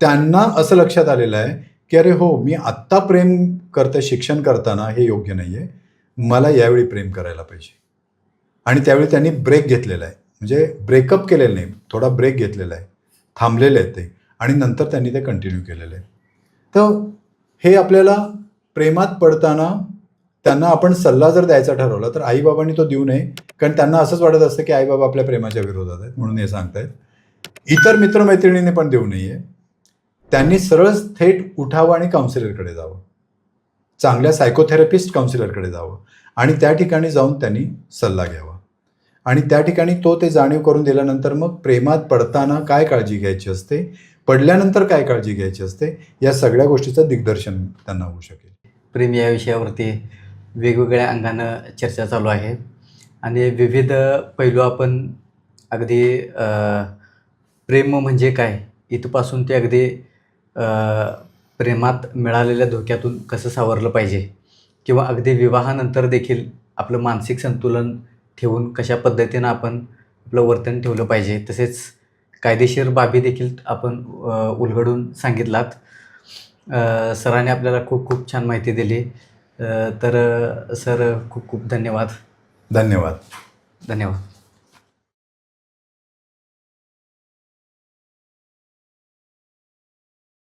त्यांना असं लक्षात आलेलं आहे की अरे हो, मी आत्ता प्रेम करते, शिक्षण करताना हे योग्य नाही आहे, मला यावेळी प्रेम करायला पाहिजे. आणि त्यावेळी त्यांनी ब्रेक घेतलेला आहे, म्हणजे ब्रेकअप केलेलं नाही, थोडा ब्रेक घेतलेला आहे, थांबलेले आहेत ते आणि नंतर त्यांनी ते कंटिन्यू केलेलं आहे. तर हे आपल्याला प्रेमात पडताना त्यांना आपण सल्ला जर द्यायचा ठरवला तर आईबाबांनी तो देऊ नये, कारण त्यांना असंच वाटत असतं की आईबाबा आपल्या प्रेमाच्या विरोधात आहेत म्हणून हे सांगतायत. इतर मित्रमैत्रिणींनी पण देऊ नये. त्यांनी सरळ थेट उठावं आणि काउन्सिलरकडे जावं, चांगल्या सायकोथेरपिस्ट काउन्सिलरकडे जावं आणि त्या ठिकाणी जाऊन त्यांनी सल्ला घ्यावा आणि त्या ठिकाणी ते जाणीव करून दिल्यानंतर मग प्रेमात पडताना काय काळजी घ्यायची असते, पडल्यानंतर काय काळजी घ्यायची असते, या सगळ्या गोष्टीचं दिग्दर्शन त्यांना होऊ शकेल. प्रेम या विषयावरती वेगवेगळ्या अंगानं चर्चा चालू आहे. आणि विविध पैलू आपण अगदी प्रेम म्हणजे काय इथपासून ते अगदी प्रेमात मिळालेल्या धोक्यातून कसं सावरलं पाहिजे किंवा अगदी विवाहानंतर देखील आपलं मानसिक संतुलन ठेवून कशा पद्धतीनं आपण आपलं वर्तन ठेवलं पाहिजे, तसेच कायदेशीर बाबी देखील आपण उलगडून सांगितलात. सरांनी आपल्याला खूप खूप छान माहिती दिली. तर सर खूप खूप धन्यवाद. धन्यवाद. धन्यवाद.